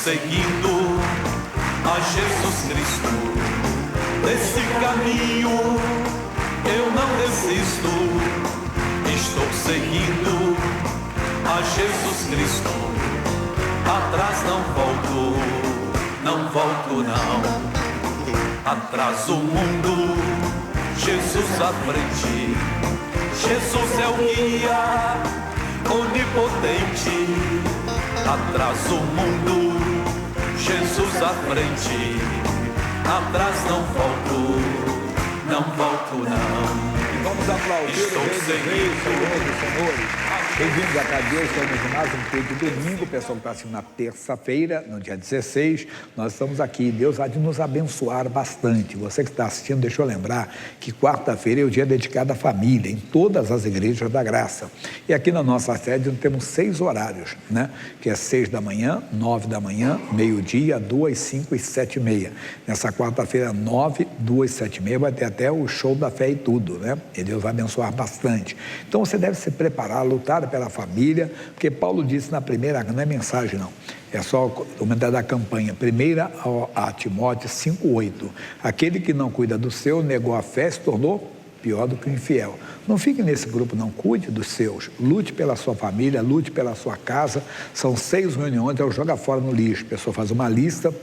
seguindo a Jesus Cristo. Desse caminho eu não desisto. Estou seguindo a Jesus Cristo. Atrás não volto, não volto não. Atrás o mundo, Jesus à frente. Jesus é o guia onipotente. Atrás o mundo, Jesus à frente. Atrás não volto, não volto não. Vamos aplaudir o Rei dos Reis, Senhor dos Senhores. Bem-vindos a Deus, estamos mais um culto de domingo, o pessoal que está assistindo na terça-feira, no dia 16, nós estamos aqui, Deus há de nos abençoar bastante. Você que está assistindo, deixa eu lembrar que quarta-feira é o dia dedicado à família, em todas as igrejas da graça. E aqui na nossa sede nós temos 6 horários, né? Que é 6 da manhã, 9 da manhã, meio-dia, 2, 5 e 7 e meia. Nessa quarta-feira, 9, 2, 7 e meia, vai ter até o show da fé e tudo, né? E Deus vai abençoar bastante. Então você deve se preparar, lutar pela família, porque Paulo disse na primeira, não é mensagem não, é só o comentário da campanha, 1 a Timóteo 5,8, aquele que não cuida do seu, negou a fé, se tornou pior do que o infiel. Não fique nesse grupo não, cuide dos seus, lute pela sua família, lute pela sua casa, são 6 reuniões, ela joga fora no lixo, a pessoa faz uma lista,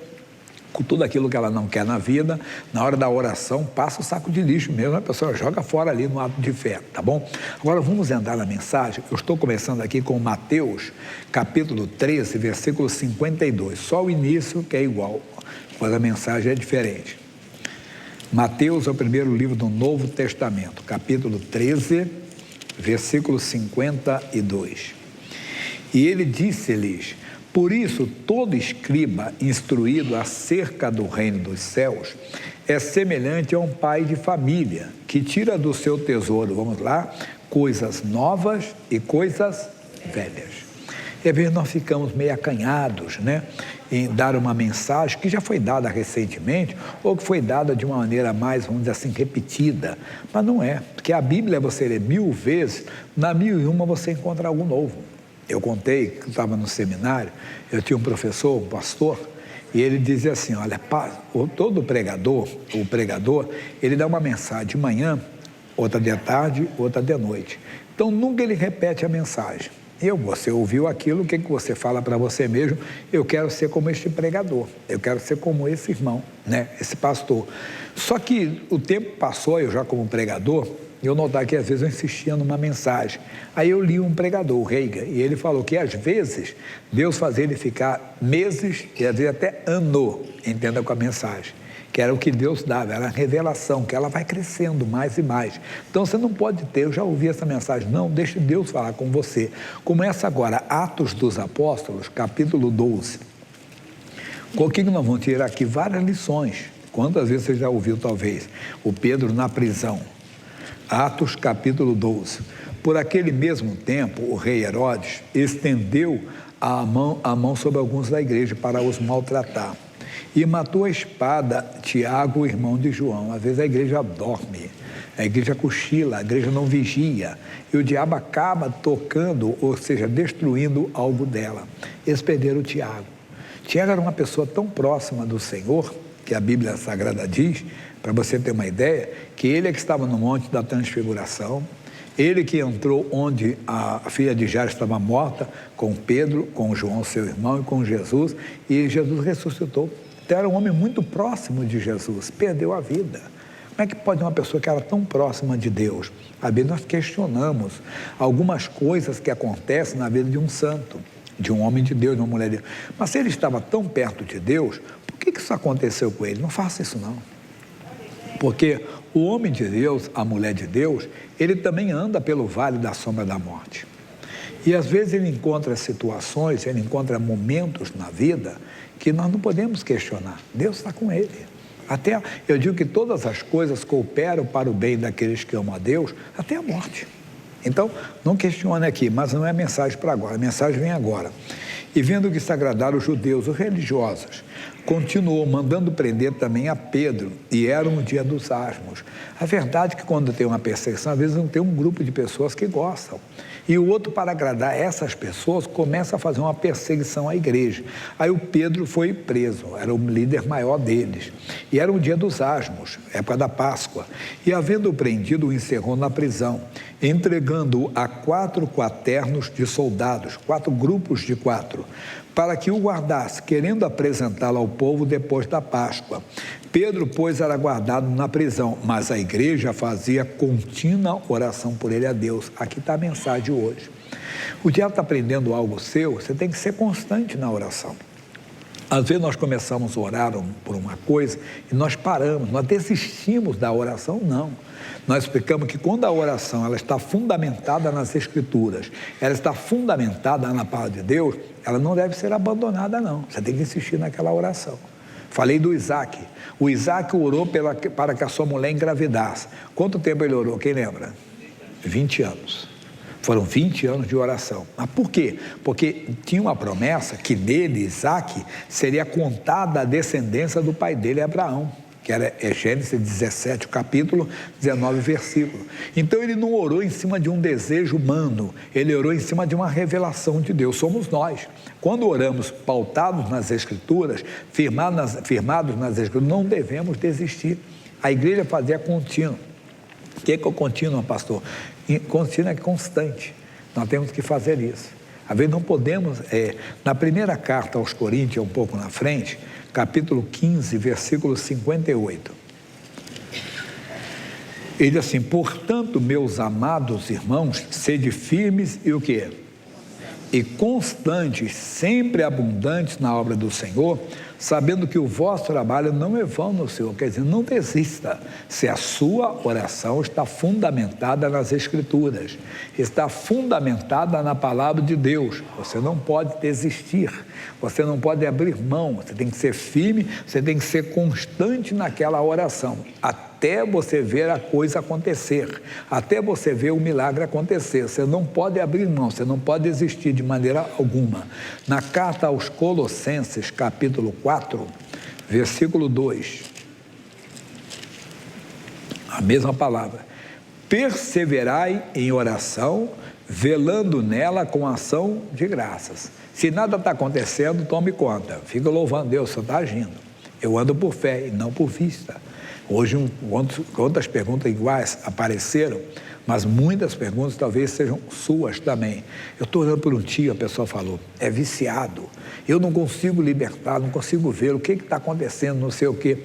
com tudo aquilo que ela não quer na vida, na hora da oração, passa o saco de lixo mesmo, a pessoa joga fora ali no ato de fé, tá bom? Agora vamos entrar na mensagem, eu estou começando aqui com Mateus, capítulo 13, versículo 52, só o início que é igual, mas a mensagem é diferente. Mateus é o primeiro livro do Novo Testamento, capítulo 13, versículo 52. E ele disse-lhes: por isso, todo escriba instruído acerca do reino dos céus é semelhante a um pai de família que tira do seu tesouro, vamos lá, coisas novas e coisas velhas. E às vezes nós ficamos meio acanhados, né, em dar uma mensagem que já foi dada recentemente ou que foi dada de uma maneira mais, vamos dizer assim, repetida. Mas não é, porque a Bíblia você lê 1000 vezes, na 1001 você encontra algo novo. Eu contei que eu estava no seminário, eu tinha um professor, um pastor, e ele dizia assim, olha, todo pregador, o pregador, ele dá uma mensagem de manhã, outra de tarde, outra de noite. Então, nunca ele repete a mensagem. Você ouviu aquilo, o que você fala para você mesmo? Eu quero ser como este pregador, eu quero ser como esse irmão, né? Esse pastor. Só que o tempo passou, eu já como pregador, eu notava que às vezes eu insistia numa mensagem. Aí eu li um pregador, o Reiga, e ele falou que às vezes Deus fazia ele ficar meses e às vezes até ano, entenda, com a mensagem. Que era o que Deus dava, era a revelação, que ela vai crescendo mais e mais. Então você não pode ter, eu já ouvi essa mensagem, não, deixe Deus falar com você. Começa agora, Atos dos Apóstolos, capítulo 12. Com o que nós vamos tirar aqui? Várias lições. Quantas vezes você já ouviu, talvez, o Pedro na prisão? Atos capítulo 12. Por aquele mesmo tempo, o rei Herodes estendeu a mão sobre alguns da igreja para os maltratar. E matou a espada Tiago, irmão de João. Às vezes a igreja dorme, a igreja cochila, a igreja não vigia. E o diabo acaba tocando, ou seja, destruindo algo dela. Eles perderam o Tiago. Tiago era uma pessoa tão próxima do Senhor, que a Bíblia Sagrada diz, para você ter uma ideia, que ele é que estava no Monte da Transfiguração, ele que entrou onde a filha de Jairo estava morta, com Pedro, com João, seu irmão, e com Jesus, e Jesus ressuscitou. Então era um homem muito próximo de Jesus, perdeu a vida. Como é que pode uma pessoa que era tão próxima de Deus? Às vezes nós questionamos algumas coisas que acontecem na vida de um santo, de um homem de Deus, de uma mulher de Deus. Mas se ele estava tão perto de Deus, por que isso aconteceu com ele? Não faça isso não. Porque o homem de Deus, a mulher de Deus, ele também anda pelo vale da sombra da morte. E às vezes ele encontra situações, ele encontra momentos na vida que nós não podemos questionar. Deus está com ele. Até, eu digo que todas as coisas cooperam para o bem daqueles que amam a Deus, até a morte. Então, não questione aqui, mas não é mensagem para agora, a mensagem vem agora. E vendo que se agradaram os judeus, os religiosos, continuou mandando prender também a Pedro, e era um dia dos asmos. A verdade é que quando tem uma perseguição, às vezes não tem um grupo de pessoas que gostam. E o outro, para agradar essas pessoas, começa a fazer uma perseguição à igreja. Aí o Pedro foi preso, era o líder maior deles. E era o dia dos asmos, época da Páscoa. E havendo-o prendido, o encerrou na prisão, entregando-o a 4 quaternos de soldados, 4 grupos de 4, para que o guardasse, querendo apresentá-lo ao povo depois da Páscoa. Pedro, pois, era guardado na prisão, mas a igreja fazia contínua oração por ele a Deus. Aqui está a mensagem hoje. O diabo está aprendendo algo seu, você tem que ser constante na oração. Às vezes nós começamos a orar por uma coisa e nós paramos, nós desistimos da oração, não. Nós explicamos que quando a oração ela está fundamentada nas Escrituras, ela está fundamentada na palavra de Deus, ela não deve ser abandonada, não. Você tem que insistir naquela oração. Falei do Isaac. O Isaac orou para que a sua mulher engravidasse. Quanto tempo ele orou? Quem lembra? 20 anos. Foram 20 anos de oração. Mas por quê? Porque tinha uma promessa que nele, Isaac, seria contada a descendência do pai dele, Abraão, que era Gênesis 17, capítulo 19, versículo. Então ele não orou em cima de um desejo humano, ele orou em cima de uma revelação de Deus. Somos nós. Quando oramos pautados nas Escrituras, firmados nas Escrituras, não devemos desistir. A igreja fazia contínuo. O que é o contínuo, pastor? Contínuo é constante. Nós temos que fazer isso. Às vezes não podemos, na primeira carta aos Coríntios, um pouco na frente, capítulo 15, versículo 58. Ele diz assim: portanto, meus amados irmãos, sede firmes e o quê? E constantes, sempre abundantes na obra do Senhor, sabendo que o vosso trabalho não é vão no Senhor. Quer dizer, não desista, se a sua oração está fundamentada nas Escrituras, está fundamentada na palavra de Deus. Você não pode desistir, você não pode abrir mão, você tem que ser firme, você tem que ser constante naquela oração, até você ver a coisa acontecer, até você ver o milagre acontecer. Você não pode abrir mão, você não pode desistir de maneira alguma. Na carta aos Colossenses, capítulo 4, versículo 2, a mesma palavra: perseverai em oração, velando nela com ação de graças. Se nada está acontecendo, tome conta, fica louvando Deus, você está agindo. Eu ando por fé e não por vista. Hoje, quantas perguntas iguais apareceram, mas muitas perguntas talvez sejam suas também. Eu estou orando por um tio, a pessoa falou, é viciado, eu não consigo libertar, não consigo ver o que está acontecendo, não sei o quê.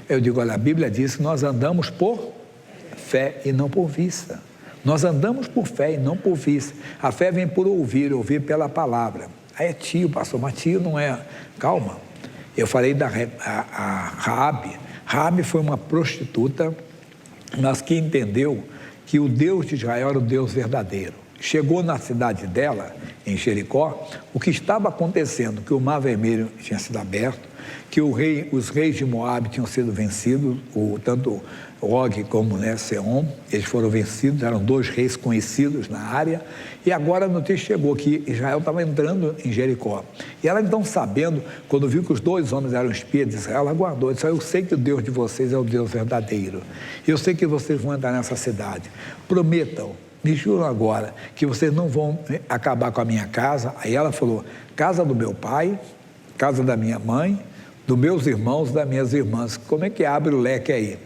Eu digo, olha, a Bíblia diz que nós andamos por fé e não por vista. Nós andamos por fé e não por vista. A fé vem por ouvir, ouvir pela palavra. Aí é tio, pastor, mas tio não é... Calma, eu falei da Raabe. Raabe foi uma prostituta, mas que entendeu que o Deus de Israel era o Deus verdadeiro. Chegou na cidade dela, em Jericó, o que estava acontecendo, que o Mar Vermelho tinha sido aberto, que os reis de Moabe tinham sido vencidos, tanto Og como Sehon, eles foram vencidos, eram 2 reis conhecidos na área, e agora a notícia chegou que Israel estava entrando em Jericó. E ela então, sabendo, quando viu que os 2 homens eram espias de Israel, ela guardou, disse: eu sei que o Deus de vocês é o Deus verdadeiro, eu sei que vocês vão entrar nessa cidade, prometam, me juram agora, que vocês não vão acabar com a minha casa. Aí ela falou: casa do meu pai, casa da minha mãe, dos meus irmãos, das minhas irmãs. Como é que abre o leque aí?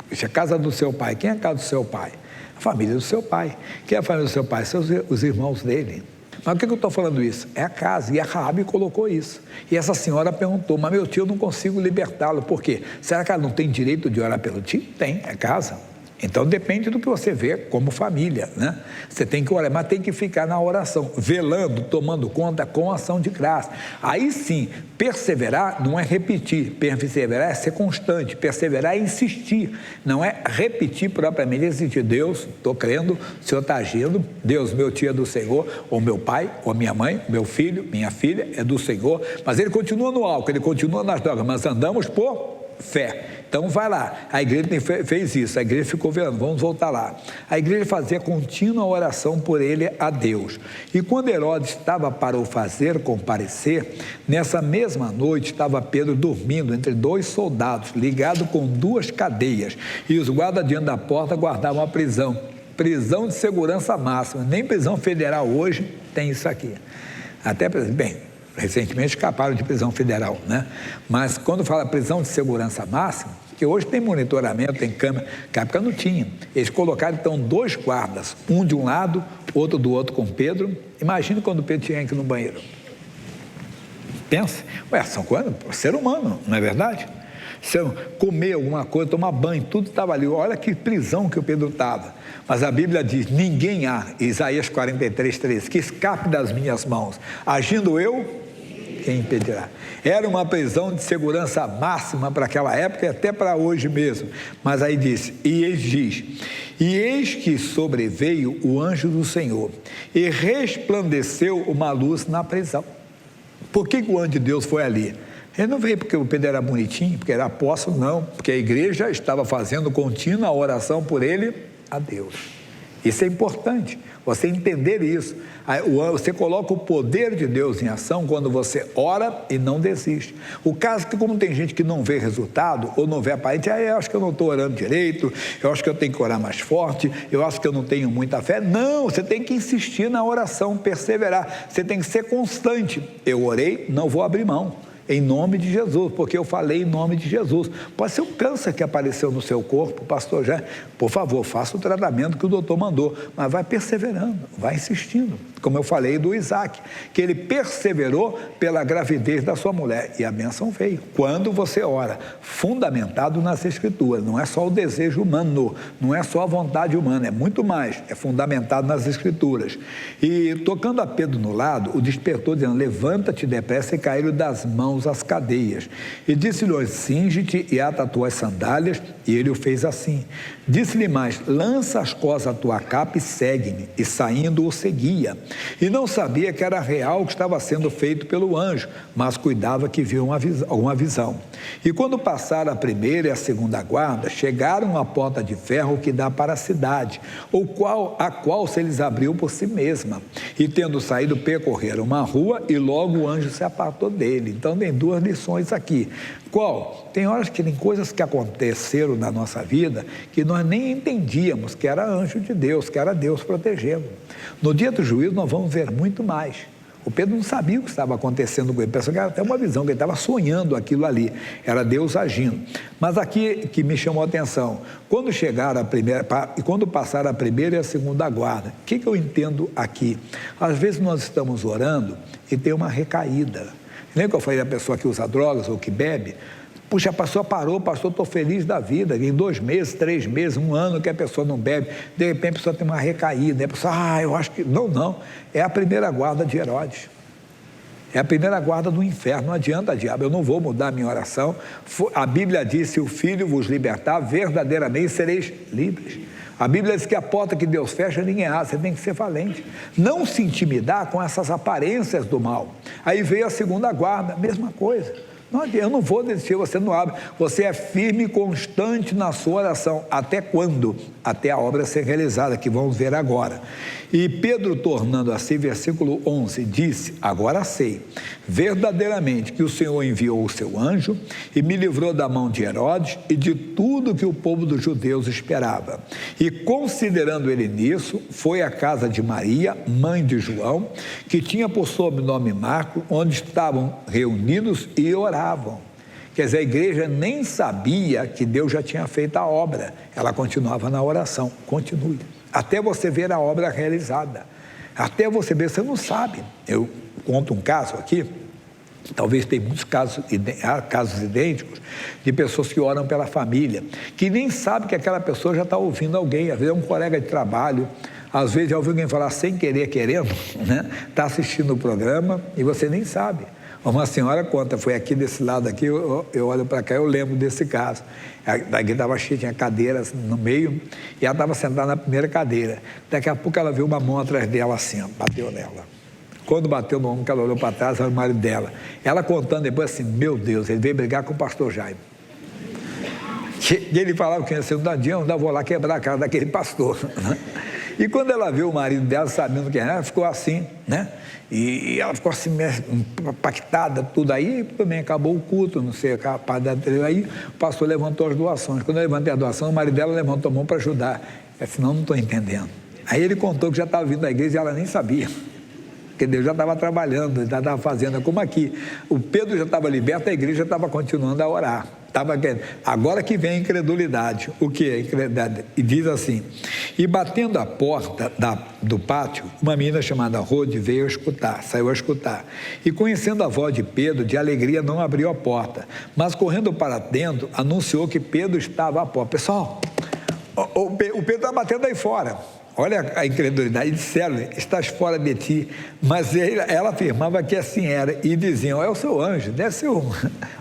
Isso é a casa do seu pai. Quem é a casa do seu pai? A família do seu pai. Quem é a família do seu pai? São os irmãos dele. Mas por que eu estou falando isso? É a casa. E a Raabe colocou isso. E essa senhora perguntou: mas meu tio, eu não consigo libertá-lo. Por quê? Será que ela não tem direito de orar pelo tio? Tem, é casa. Então depende do que você vê como família, né? Você tem que orar, mas tem que ficar na oração, velando, tomando conta com ação de graça. Aí sim, perseverar não é repetir, perseverar é ser constante, perseverar é insistir, não é repetir propriamente, insistir. Deus, estou crendo, o Senhor está agindo, Deus, meu tio é do Senhor, ou meu pai, ou minha mãe, meu filho, minha filha é do Senhor, mas ele continua no álcool, ele continua nas drogas, mas andamos por fé. Então vai lá, a igreja fez isso, a igreja ficou vendo, vamos voltar lá. A igreja fazia contínua oração por ele a Deus. E quando Herodes estava para o fazer comparecer, nessa mesma noite estava Pedro dormindo entre 2 soldados, ligado com 2 cadeias, e os guardas diante da porta guardavam a prisão de segurança máxima. Nem prisão federal hoje tem isso aqui. Até, bem, recentemente escaparam de prisão federal, né? Mas quando fala prisão de segurança máxima, que hoje tem monitoramento, tem câmera, na época não tinha. Eles colocaram então 2 guardas, um de um lado, outro do outro com Pedro. Imagina quando Pedro tinha que ir no banheiro. Pensa, são coisas, ser humano, não é verdade? Se eu comer alguma coisa, tomar banho, tudo estava ali. Olha que prisão que o Pedro estava. Mas a Bíblia diz, ninguém há, Isaías 43:13, que escape das minhas mãos. Agindo eu, quem impedirá? Era uma prisão de segurança máxima para aquela época e até para hoje mesmo. Mas aí diz, e eis que sobreveio o anjo do Senhor e resplandeceu uma luz na prisão. Por que o anjo de Deus foi ali? Ele não veio porque o Pedro era bonitinho, porque era apóstolo, não. Porque a igreja estava fazendo contínua oração por ele a Deus. Isso é importante, você entender isso. Você coloca o poder de Deus em ação quando você ora e não desiste. O caso é que, como tem gente que não vê resultado ou não vê aparente, eu acho que eu não estou orando direito, eu acho que eu tenho que orar mais forte, eu acho que eu não tenho muita fé. Não, você tem que insistir na oração, perseverar, você tem que ser constante. Eu orei, não vou abrir mão. Em nome de Jesus, porque eu falei em nome de Jesus. Pode ser um câncer que apareceu no seu corpo, pastor Jé, por favor, faça o tratamento que o doutor mandou, mas vai perseverando, vai insistindo, como eu falei do Isaac, que ele perseverou pela gravidez da sua mulher, e a bênção veio. Quando você ora, fundamentado nas Escrituras, não é só o desejo humano, não é só a vontade humana, é muito mais, é fundamentado nas Escrituras. E tocando a Pedro no lado, o despertou dizendo, levanta-te depressa e caíram das mãos as cadeias. E disse-lhe, cinge-te e ata as tuas sandálias, e ele o fez assim. Disse-lhe mais, lança as costas à tua capa e segue-me. E saindo o seguia. E não sabia que era real o que estava sendo feito pelo anjo, mas cuidava que viu uma visão. E quando passaram a primeira e a segunda guarda, chegaram à porta de ferro que dá para a cidade, a qual se lhes abriu por si mesma. E tendo saído, percorreram uma rua e logo o anjo se apartou dele. Então tem 2 lições aqui. Qual? Tem horas que tem coisas que aconteceram na nossa vida que nós nem entendíamos que era anjo de Deus, que era Deus protegendo. No dia do juízo nós vamos ver muito mais. O Pedro não sabia o que estava acontecendo com ele, pensou que era até uma visão, que ele estava sonhando aquilo ali, era Deus agindo. Mas aqui que me chamou a atenção, quando passaram a primeira e a segunda guarda, o que eu entendo aqui? Às vezes nós estamos orando e tem uma recaída. Lembra que eu falei da pessoa que usa drogas ou que bebe? Puxa, a pessoa parou, pastor, estou feliz da vida. Em 2 meses, 3 meses, 1 ano que a pessoa não bebe, de repente a pessoa tem uma recaída. A pessoa, eu acho que... Não. É a primeira guarda de Herodes. É a primeira guarda do inferno. Não adianta, diabo, eu não vou mudar a minha oração. A Bíblia diz, se o Filho vos libertar, verdadeiramente sereis livres. A Bíblia diz que a porta que Deus fecha, ninguém abre, você tem que ser valente. Não se intimidar com essas aparências do mal. Aí veio a segunda guarda, mesma coisa. Não adianta, eu não vou desistir, você não abre. Você é firme e constante na sua oração. Até quando? Até a obra ser realizada, que vamos ver agora. E Pedro, tornando assim, versículo 11, disse, agora sei, verdadeiramente que o Senhor enviou o seu anjo e me livrou da mão de Herodes e de tudo que o povo dos judeus esperava. E considerando ele nisso, foi à casa de Maria, mãe de João, que tinha por sobrenome Marco, onde estavam reunidos e oravam. Quer dizer, a igreja nem sabia que Deus já tinha feito a obra, ela continuava na oração. Continue, até você ver a obra realizada, até você ver, você não sabe. Eu conto um caso aqui, talvez tem muitos casos idênticos, de pessoas que oram pela família, que nem sabe que aquela pessoa já está ouvindo alguém, às vezes é um colega de trabalho, às vezes já ouviu alguém falar sem querer, querendo, né? Está assistindo o programa e você nem sabe. Uma senhora conta, foi aqui desse lado aqui, eu olho para cá, eu lembro desse caso. Daqui estava cheia, tinha cadeiras no meio, e ela estava sentada na primeira cadeira. Daqui a pouco ela viu uma mão atrás dela assim, bateu nela. Quando bateu no ombro, que ela olhou para trás, era o marido dela. Ela contando depois assim, meu Deus, ele veio brigar com o pastor Jaime. que ele falava que ia ser um dadinho, ainda vou lá quebrar a cara daquele pastor. Né? E quando ela viu o marido dela, sabendo quem era, ela ficou assim, né? E ela ficou assim, impactada, tudo. Aí também acabou o culto, não sei, aí o pastor levantou as doações. Quando eu levantei a doação, o marido dela levantou a mão para ajudar. Eu disse, não estou entendendo. Aí ele contou que já estava vindo da igreja e ela nem sabia. Porque Deus já estava trabalhando, já estava fazendo, como aqui. O Pedro já estava liberto, a igreja estava continuando a orar. Agora que vem a incredulidade. O que é incredulidade? E diz assim, e batendo a porta do pátio, uma menina chamada Rode saiu a escutar. E conhecendo a voz de Pedro, de alegria não abriu a porta, mas correndo para dentro, anunciou que Pedro estava à porta. Pessoal, o Pedro está batendo aí fora. Olha a incredulidade. Disseram, estás fora de ti. Mas ela afirmava que assim era. E diziam, é o seu anjo, deve ser um.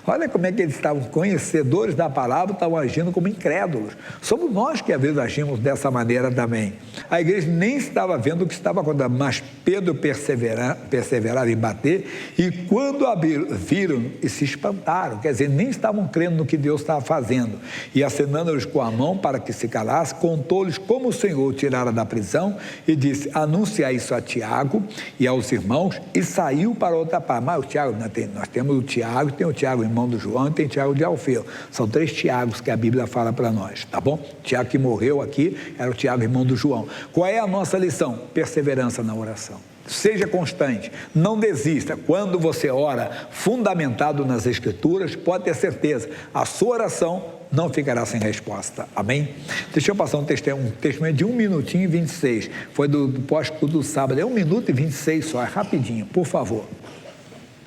Olha como é que eles estavam conhecedores da palavra, estavam agindo como incrédulos. Somos nós que às vezes agimos dessa maneira também. A igreja nem estava vendo o que estava acontecendo, mas Pedro perseverava em bater, e quando viram e se espantaram, quer dizer, nem estavam crendo no que Deus estava fazendo. E acenando-lhes com a mão para que se calasse, contou-lhes como o Senhor o tirara da prisão e disse, anunciai isso a Tiago e aos irmãos, e saiu para outra parte. Mas o Tiago, nós temos o Tiago, tem o Tiago, irmão do João, e tem o Tiago de Alfeu. São 3 Tiagos que a Bíblia fala para nós, tá bom? Tiago que morreu aqui era o Tiago, irmão do João. Qual é a nossa lição? Perseverança na oração. Seja constante, não desista. Quando você ora fundamentado nas Escrituras, pode ter certeza, a sua oração não ficará sem resposta. Amém? Deixa eu passar um testemunho de 1 minutinho e 26. Foi do pós-culto do sábado. É 1 minuto e 26 só, é rapidinho, por favor.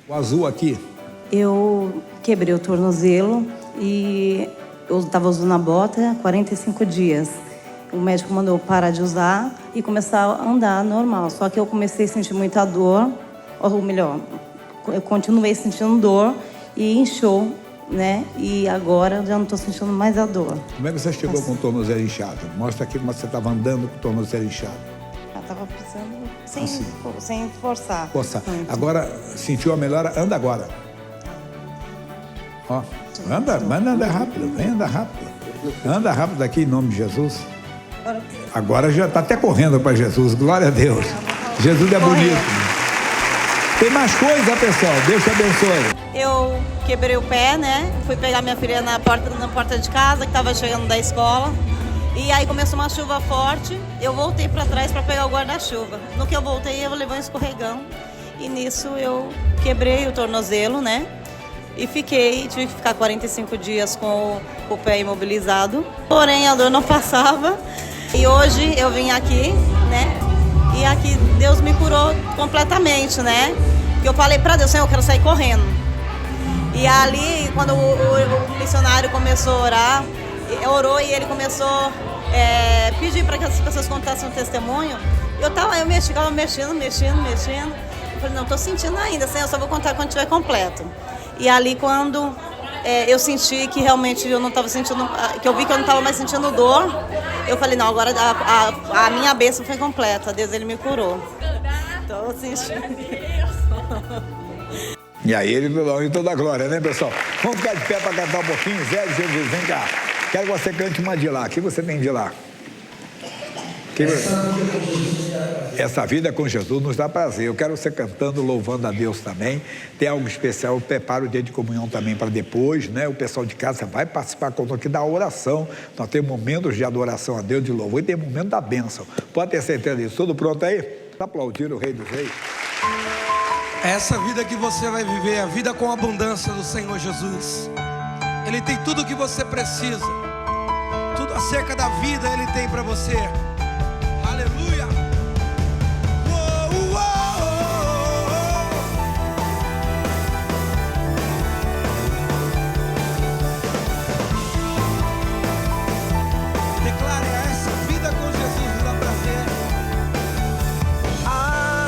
O azul aqui. Eu quebrei o tornozelo e eu estava usando a bota 45 dias. O médico mandou parar de usar e começar a andar normal. Só que eu comecei a sentir muita dor, ou melhor, eu continuei sentindo dor e inchou, né? E agora já não estou sentindo mais a dor. Como é que você chegou com o tornozelo inchado? Mostra aqui como você estava andando com o tornozelo inchado. Eu estava pisando sem forçar. Agora, sentiu a melhora? Anda agora. Ó, manda andar rápido, vem andar rápido. Anda rápido aqui em nome de Jesus. Agora já está até correndo para Jesus, glória a Deus. Jesus é bonito. Tem mais coisa, pessoal, Deus te abençoe. Eu quebrei o pé, né? Fui pegar minha filha na porta de casa, que estava chegando da escola. E aí começou uma chuva forte, eu voltei para trás para pegar o guarda-chuva. No que eu voltei, eu levei um escorregão. E nisso eu quebrei o tornozelo, né? E tive que ficar 45 dias com o pé imobilizado. Porém, a dor não passava. E hoje eu vim aqui, né? E aqui Deus me curou completamente, né? Porque eu falei para Deus, Senhor, eu quero sair correndo. E ali, quando o missionário começou a orar, orou e ele começou a pedir para que as pessoas contassem um testemunho, eu ficava mexendo. Eu falei, não, estou sentindo ainda, Senhor, eu só vou contar quando estiver completo. E ali, quando eu senti que realmente eu não estava sentindo, que eu vi que eu não estava mais sentindo dor, eu falei, não, agora a minha bênção foi completa, Deus, ele me curou. Estou sentindo. E aí ele falou em toda a glória, né, pessoal? Vamos ficar de pé para cantar um pouquinho. Zé de Jesus, vem cá. Quero que você cante uma de lá. O que você tem de lá? Essa vida com Jesus nos dá prazer. Eu quero você cantando, louvando a Deus também. Tem algo especial, eu preparo o dia de comunhão também para depois, né? O pessoal de casa vai participar conosco aqui da oração. Nós temos momentos de adoração a Deus, de louvor, e tem momento da bênção. Pode ter certeza disso. Tudo pronto aí? Aplaudir o Rei dos Reis. Essa vida que você vai viver é a vida com abundância do Senhor Jesus. Ele tem tudo o que você precisa. Tudo acerca da vida Ele tem para você. Aleluia. Declare, essa vida com Jesus me dá prazer.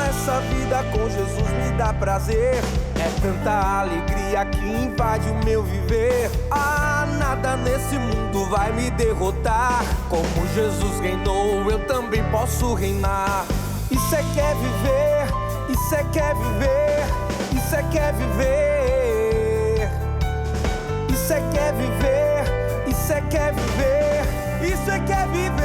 Essa vida com Jesus me dá prazer. É tanta alegria que invade o meu viver. Nada nesse mundo vai me derrotar. Como Jesus reinou, eu também posso reinar. E cê quer viver, e cê quer viver, e cê quer viver, e cê quer viver, e cê quer viver, e você quer viver.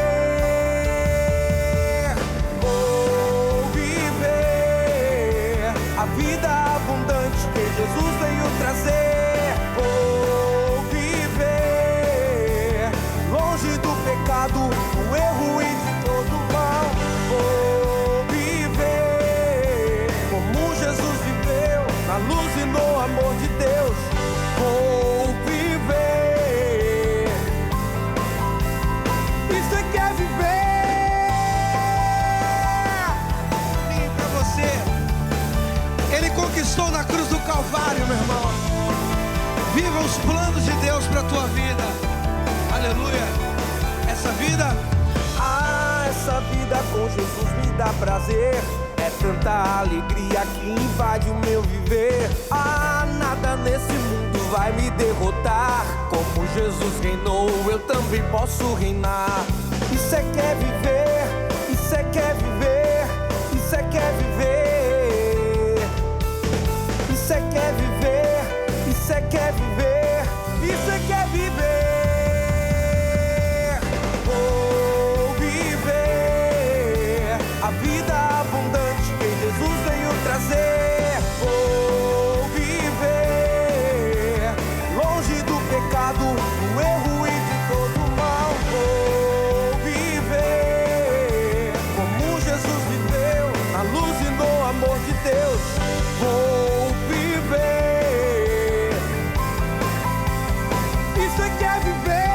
Vou viver a vida abundante que Jesus veio trazer. Vou viver longe do pecado, do erro e de todo mal. Vou viver como Jesus viveu, na luz e no amor de Deus. Vou viver. E você quer viver? E pra você, Ele conquistou na cruz do Calvário, meu irmão. Viva os planos de Deus pra tua vida. Aleluia. Essa vida, Essa vida com Jesus me dá prazer. É tanta alegria que invade o meu viver. Nada nesse mundo vai me derrotar. Como Jesus reinou, eu também posso reinar. E cê quer viver, e cê quer viver, e cê quer viver. E cê quer viver, e cê quer viver, e cê quer viver. Vou viver a vida abundante que Jesus veio trazer. Vou viver longe do pecado, do erro e de todo mal. Vou viver como Jesus viveu, na luz e no amor de Deus. Vou viver. E você quer viver?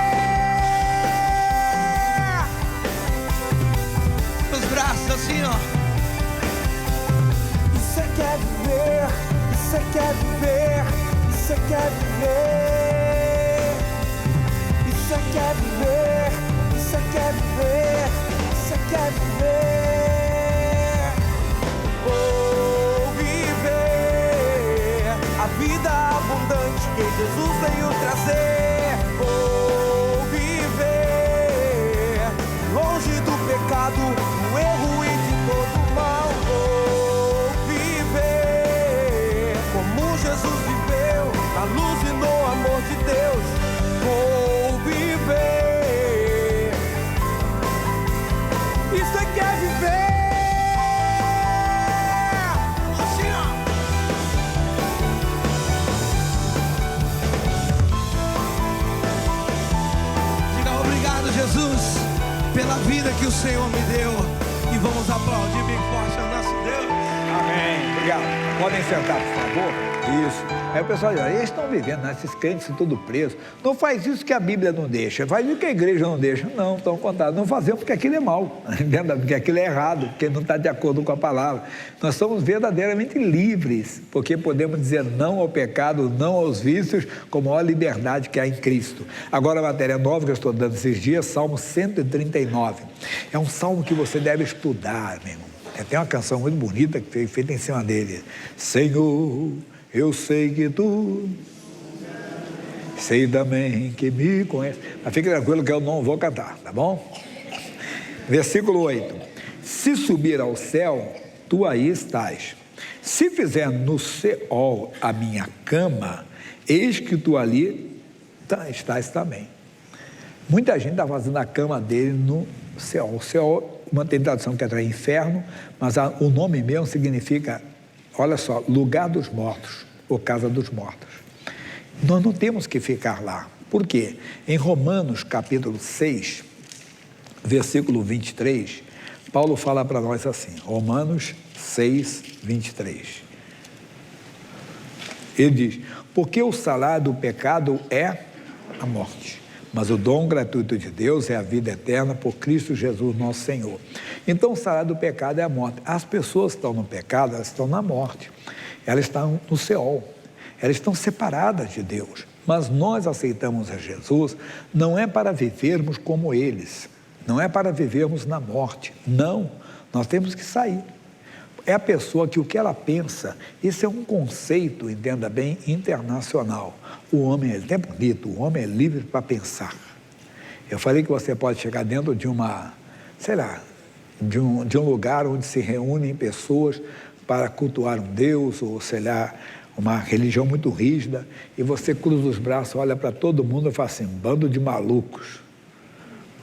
os braços assim, ó. E você quer viver? E você quer viver? E você quer viver? E você quer viver? E você quer viver? E você quer viver? Vou viver a vida abundante que Jesus veio trazer. Vou viver longe do pecado, do erro e de todo mal. Vou viver como Jesus viveu, na luz e no amor de Deus. Vou viver. E você quer viver? Assim, ó. Diga obrigado, Jesus, pela vida que o Senhor me deu. E vamos aplaudir bem forte ao nosso Deus. Amém. Obrigado. Podem sentar, por favor. Isso. Aí o pessoal diz, eles estão vivendo, né? Esses crentes estão tudo presos. Não faz isso que a Bíblia não deixa, faz isso que a igreja não deixa. Não, estão contados. Não fazemos porque aquilo é mal, entenda? Porque aquilo é errado, porque não está de acordo com a palavra. Nós somos verdadeiramente livres, porque podemos dizer não ao pecado, não aos vícios, com a maior liberdade que há em Cristo. Agora a matéria nova que eu estou dando esses dias, Salmo 139. É um salmo que você deve estudar, meu irmão. Tem uma canção muito bonita que foi feita em cima dele. Senhor, eu sei que tu, sei também que me conhece. Mas fique tranquilo que eu não vou cantar, tá bom? Versículo 8. Se subir ao céu, tu aí estás. Se fizer no Seol a minha cama, eis que tu ali estás também. Muita gente está fazendo a cama dele no Seol. Seol, uma tem tradução que é inferno, mas o nome mesmo significa, olha só, lugar dos mortos, ou casa dos mortos. Nós não temos que ficar lá. Por quê? Em Romanos capítulo 6, versículo 23, Paulo fala para nós assim, Romanos 6, 23. Ele diz, porque o salário do pecado é a morte, mas o dom gratuito de Deus é a vida eterna por Cristo Jesus, nosso Senhor. Então, o salário do pecado é a morte. As pessoas que estão no pecado, elas estão na morte. Elas estão no Seol. Elas estão separadas de Deus. Mas nós aceitamos a Jesus, não é para vivermos como eles. Não é para vivermos na morte. Não. Nós temos que sair. É a pessoa que o que ela pensa, esse é um conceito, entenda bem, internacional. O homem é até bonito, o homem é livre para pensar. Eu falei que você pode chegar dentro de uma, sei lá, de um lugar onde se reúnem pessoas para cultuar um Deus, ou sei lá, uma religião muito rígida, e você cruza os braços, olha para todo mundo e fala assim, bando de malucos,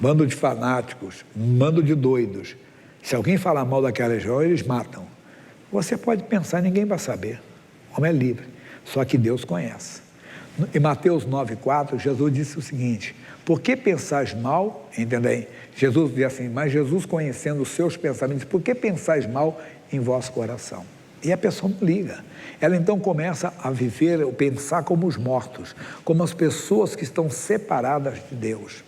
bando de fanáticos, bando de doidos. Se alguém falar mal daquela religião, eles matam. Você pode pensar, ninguém vai saber. O homem é livre, só que Deus conhece. Em Mateus 9,4, Jesus disse o seguinte, por que pensais mal, entendem? Jesus diz assim, mas Jesus conhecendo os seus pensamentos, por que pensais mal em vosso coração? E a pessoa não liga. Ela então começa a viver, a pensar como os mortos, como as pessoas que estão separadas de Deus.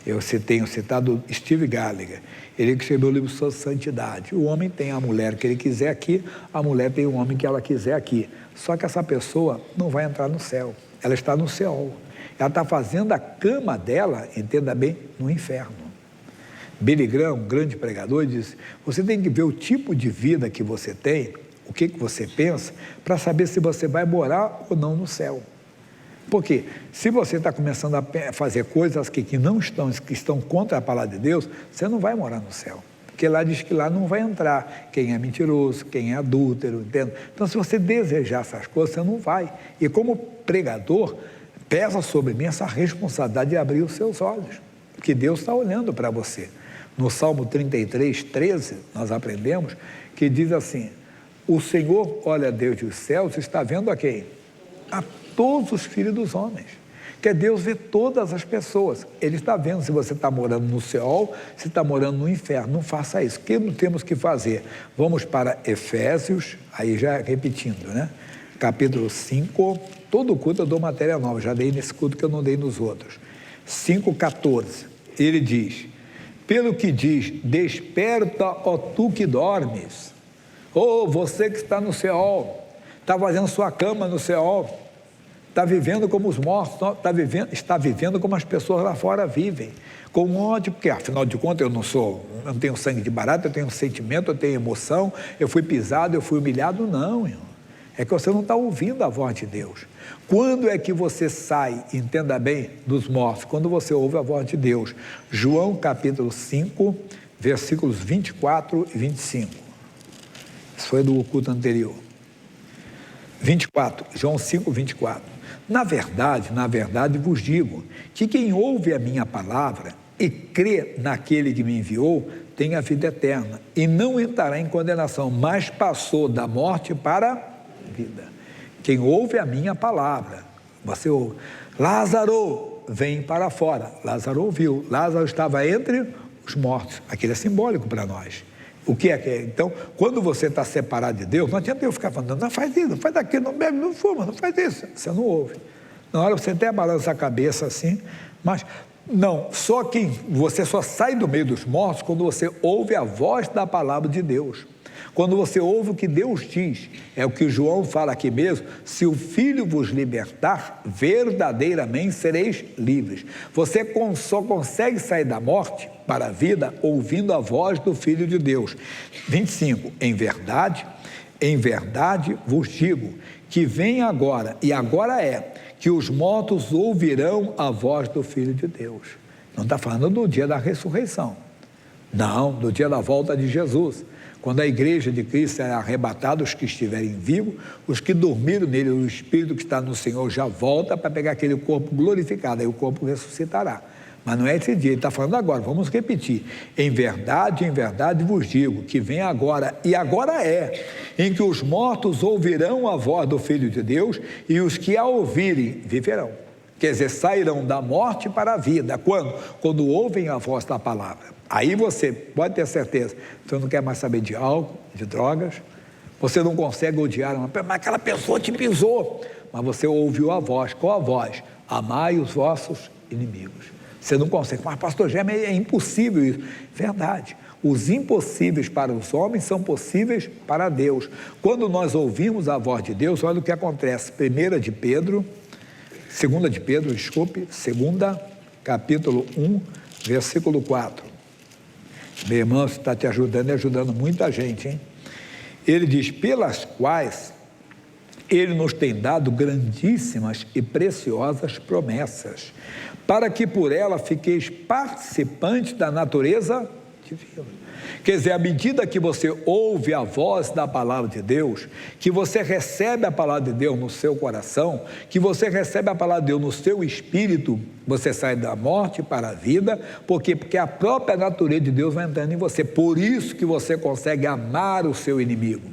Eu tenho citado Steve Gallagher, ele que escreveu o livro sobre santidade. O homem tem a mulher que ele quiser aqui, a mulher tem o homem que ela quiser aqui. Só que essa pessoa não vai entrar no céu, ela está no céu. Ela está fazendo a cama dela, entenda bem, no inferno. Billy Graham, um grande pregador, diz, você tem que ver o tipo de vida que você tem, o que você pensa, para saber se você vai morar ou não no céu. Porque se você está começando a fazer coisas que estão contra a palavra de Deus, você não vai morar no céu. Porque lá diz que lá não vai entrar quem é mentiroso, quem é adúltero, entende? Então, se você desejar essas coisas, você não vai. E como pregador, pesa sobre mim essa responsabilidade de abrir os seus olhos, porque Deus está olhando para você. No Salmo 33, 13, nós aprendemos que diz assim, o Senhor olha Deus dos céus, está vendo a quem? A todos os filhos dos homens. Que Deus vê todas as pessoas. Ele está vendo se você está morando no céu, se está morando no inferno. Não faça isso. O que temos que fazer? Vamos para Efésios, aí já repetindo, né? Capítulo 5, todo culto eu dou matéria nova, já dei nesse culto que eu não dei nos outros. 5,14, ele diz, pelo que diz, desperta, ó tu que dormes. Ô, você que está no céu, está fazendo sua cama no céu, está vivendo como os mortos, está vivendo como as pessoas lá fora vivem, com ódio, porque afinal de contas eu não tenho sangue de barata, eu tenho sentimento, eu tenho emoção, eu fui pisado, eu fui humilhado, não, irmão. É que você não está ouvindo a voz de Deus. Quando é que você sai, entenda bem, dos mortos? Quando você ouve a voz de Deus. João capítulo 5, versículos 24 e 25. Isso foi do culto anterior. 24, João 5, 24. Na verdade vos digo, que quem ouve a minha palavra e crê naquele que me enviou, tem a vida eterna, e não entrará em condenação, mas passou da morte para a vida. Quem ouve a minha palavra, você ouve, Lázaro, vem para fora. Lázaro ouviu, Lázaro estava entre os mortos, aquele é simbólico para nós. O que é que é? Então, quando você está separado de Deus, não adianta eu ficar falando, não faz isso, não faz aquilo, não bebe, não fuma, não faz isso. Você não ouve. Na hora você até balança a cabeça assim, mas não, só que você só sai do meio dos mortos quando você ouve a voz da palavra de Deus. Quando você ouve o que Deus diz, é o que João fala aqui mesmo, se o Filho vos libertar, verdadeiramente sereis livres. Você só consegue sair da morte para a vida ouvindo a voz do Filho de Deus. 25, em verdade vos digo, que vem agora, e agora é, que os mortos ouvirão a voz do Filho de Deus. Não está falando do dia da ressurreição, não, do dia da volta de Jesus. Quando a igreja de Cristo é arrebatada, os que estiverem vivos, os que dormiram nele, o Espírito que está no Senhor já volta para pegar aquele corpo glorificado, aí o corpo ressuscitará. Mas não é esse dia, ele está falando agora, vamos repetir. Em verdade vos digo, que vem agora, e agora é, em que os mortos ouvirão a voz do Filho de Deus, e os que a ouvirem viverão. Quer dizer, sairão da morte para a vida. Quando? Quando ouvem a voz da palavra. Aí você pode ter certeza, você não quer mais saber de álcool, de drogas, você não consegue odiar uma pessoa, mas aquela pessoa te pisou, mas você ouviu a voz. Qual a voz? Amai os vossos inimigos. Você não consegue, mas pastor Gema, é impossível isso. Verdade, os impossíveis para os homens são possíveis para Deus. Quando nós ouvimos a voz de Deus, olha o que acontece. 2 de Pedro, capítulo 1, versículo 4. Meu irmão, você está te ajudando e ajudando muita gente, hein? Ele diz, pelas quais ele nos tem dado grandíssimas e preciosas promessas, para que por ela fiqueis participantes da natureza que vê-lo. Quer dizer, à medida que você ouve a voz da palavra de Deus, que você recebe a palavra de Deus no seu coração, que você recebe a palavra de Deus no seu espírito, você sai da morte para a vida. Por quê? Porque a própria natureza de Deus vai entrando em você. Por isso que você consegue amar o seu inimigo.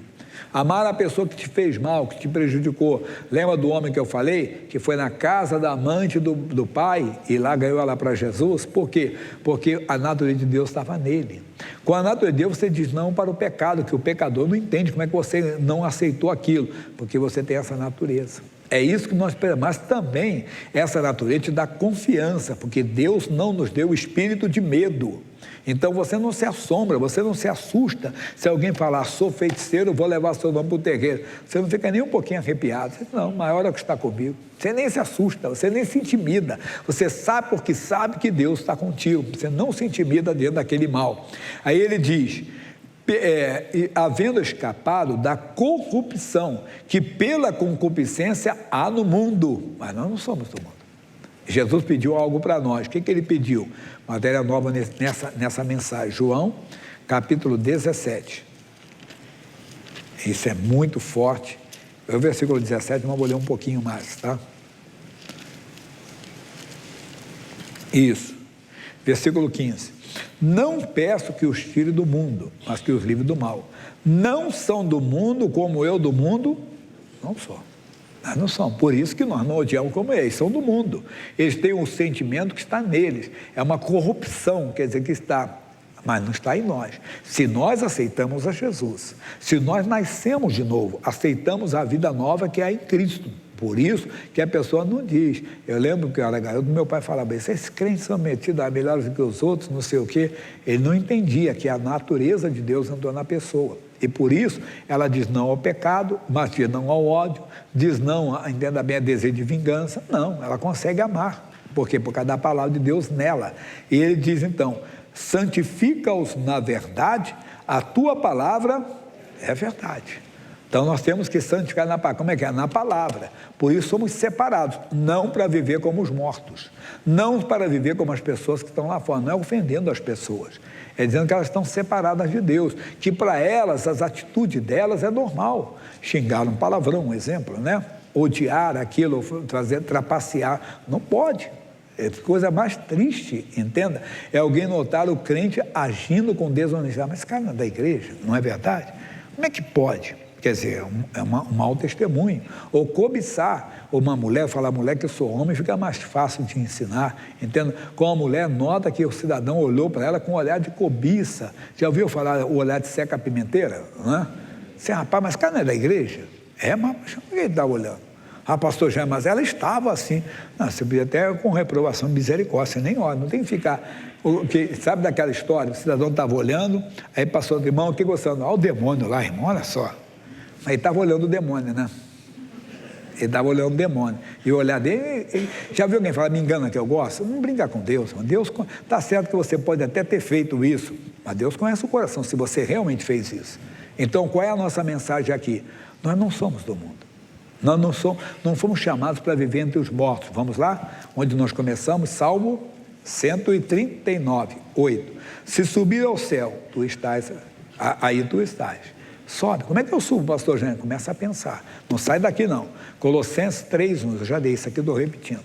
Amar a pessoa que te fez mal, que te prejudicou. Lembra do homem que eu falei? Que foi na casa da amante do pai e lá ganhou ela para Jesus? Por quê? Porque a natureza de Deus estava nele. Com a natureza de Deus você diz não para o pecado, que o pecador não entende como é que você não aceitou aquilo, porque você tem essa natureza. É isso que nós esperamos, mas também essa natureza te dá confiança, porque Deus não nos deu o espírito de medo. Então você não se assombra, você não se assusta se alguém falar, sou feiticeiro, vou levar seu nome para o terreiro. Você não fica nem um pouquinho arrepiado. Você diz, não, maior é o que está comigo. Você nem se assusta, você nem se intimida. Você sabe porque sabe que Deus está contigo. Você não se intimida dentro daquele mal. Aí ele diz, havendo escapado da corrupção que pela concupiscência há no mundo. Mas nós não somos do mundo. Jesus pediu algo para nós. O que ele pediu? Matéria nova nessa mensagem. João, capítulo 17. Isso é muito forte. É o versículo 17, mas vou ler um pouquinho mais, tá? Isso. Versículo 15. Não peço que os tire do mundo, mas que os livre do mal. Não são do mundo como eu do mundo, não sou. Nós não somos, por isso que nós não odiamos como eles, são do mundo. Eles têm um sentimento que está neles, é uma corrupção, quer dizer que está, mas não está em nós. Se nós aceitamos a Jesus, se nós nascemos de novo, aceitamos a vida nova que há em Cristo. Por isso que a pessoa não diz. Eu lembro que eu era garoto, meu pai falava, esses crentes são metidos a melhores do que os outros, não sei o quê. Ele não entendia que a natureza de Deus entrou na pessoa. E por isso ela diz não ao pecado, mas diz não ao ódio, diz não, entenda bem, a desejo de vingança. Não, ela consegue amar. Por quê? Por causa da palavra de Deus nela. E ele diz então, santifica-os na verdade, a tua palavra é verdade. Então nós temos que santificar na palavra. Como é que é? Na palavra. Por isso somos separados, não para viver como os mortos, não para viver como as pessoas que estão lá fora, não é ofendendo as pessoas, é dizendo que elas estão separadas de Deus, que para elas, as atitudes delas é normal. Xingar um palavrão, um exemplo, né? Odiar aquilo, trapacear, não pode. É coisa mais triste, entenda? É alguém notar o crente agindo com desonestidade. Mas esse cara não é da igreja, não é verdade? Como é que pode? Quer dizer, é um mau testemunho. Ou cobiçar uma mulher, falar mulher que eu sou homem, fica mais fácil de ensinar, entende? Como a mulher nota que o cidadão olhou para ela com um olhar de cobiça. Já ouviu falar o olhar de seca-pimenteira? Não é? Você, rapaz, mas cara não é da igreja? É, mas ninguém está olhando. Ah, pastor Jair, mas ela estava assim. Não, você podia até com reprovação, misericórdia, você nem olha, não tem que ficar... sabe daquela história? O cidadão estava olhando, aí passou o irmão, o que gostando? Olha o demônio lá, irmão, olha só. Aí estava olhando o demônio, né? Ele estava olhando o demônio. E o olhar dele... Já viu alguém falar, me engana que eu gosto? Não brinca com Deus. Deus está certo que você pode até ter feito isso, mas Deus conhece o coração, se você realmente fez isso. Então, qual é a nossa mensagem aqui? Nós não somos do mundo. Nós não fomos chamados para viver entre os mortos. Vamos lá? Onde nós começamos? Salmo 139, 8. Se subir ao céu, tu estás, aí tu estás. Sobe. Como é que eu subo, pastor Jean? Começa a pensar. Não sai daqui, não. Colossenses 3:1. Eu já dei isso aqui, estou repetindo.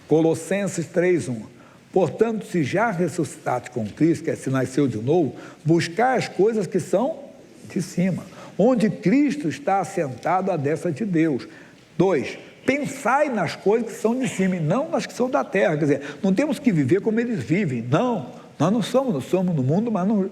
Colossenses 3:1. Portanto, se já ressuscitaste com Cristo, que se nasceu de novo, buscar as coisas que são de cima, onde Cristo está assentado à destra de Deus. 2. Pensai nas coisas que são de cima e não nas que são da terra. Quer dizer, não temos que viver como eles vivem. Não. Nós não somos do mundo, mas não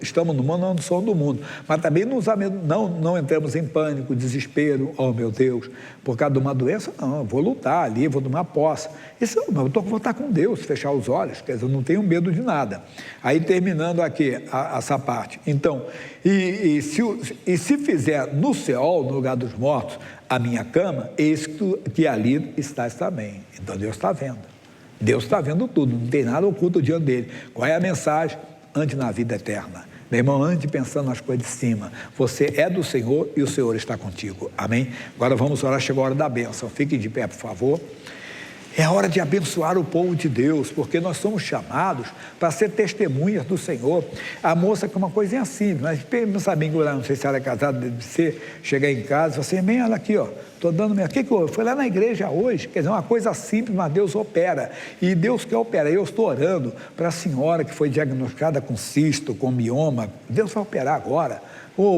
estamos no mundo, não somos do mundo. Mas também não entramos em pânico, desespero, oh meu Deus, por causa de uma doença, não, eu vou lutar ali, vou tomar posse. Isso, eu vou estar com Deus, fechar os olhos, quer dizer, eu não tenho medo de nada. Aí terminando aqui essa parte, então, se fizer no Seol, no lugar dos mortos, a minha cama, eis que ali estás também. Então Deus está vendo. Deus está vendo tudo, não tem nada oculto diante dele. Qual é a mensagem? Ande na vida eterna. Meu irmão, ande pensando nas coisas de cima. Você é do Senhor e o Senhor está contigo. Amém? Agora vamos orar, chegou a hora da bênção. Fique de pé, por favor. É hora de abençoar o povo de Deus, porque nós somos chamados para ser testemunhas do Senhor. A moça, que é uma coisinha simples, mas pensa bem, não sei se ela é casada, deve ser, chegar em casa, você, bem, olha aqui, ó, estou dando minha... O que houve? Foi lá na igreja hoje, quer dizer, uma coisa simples, mas Deus opera, e Deus quer operar. Eu estou orando para a senhora que foi diagnosticada com cisto, com mioma, Deus vai operar agora.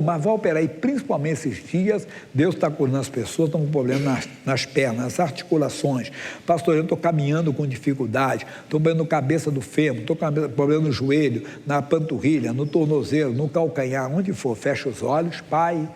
Mas vai operar, e principalmente esses dias, Deus está curando as pessoas, estão com problema nas pernas, nas articulações. Pastor, eu estou caminhando com dificuldade, estou com problema na cabeça do fêmur, estou com problema no joelho, na panturrilha, no tornozelo, no calcanhar, onde for, fecha os olhos, Pai,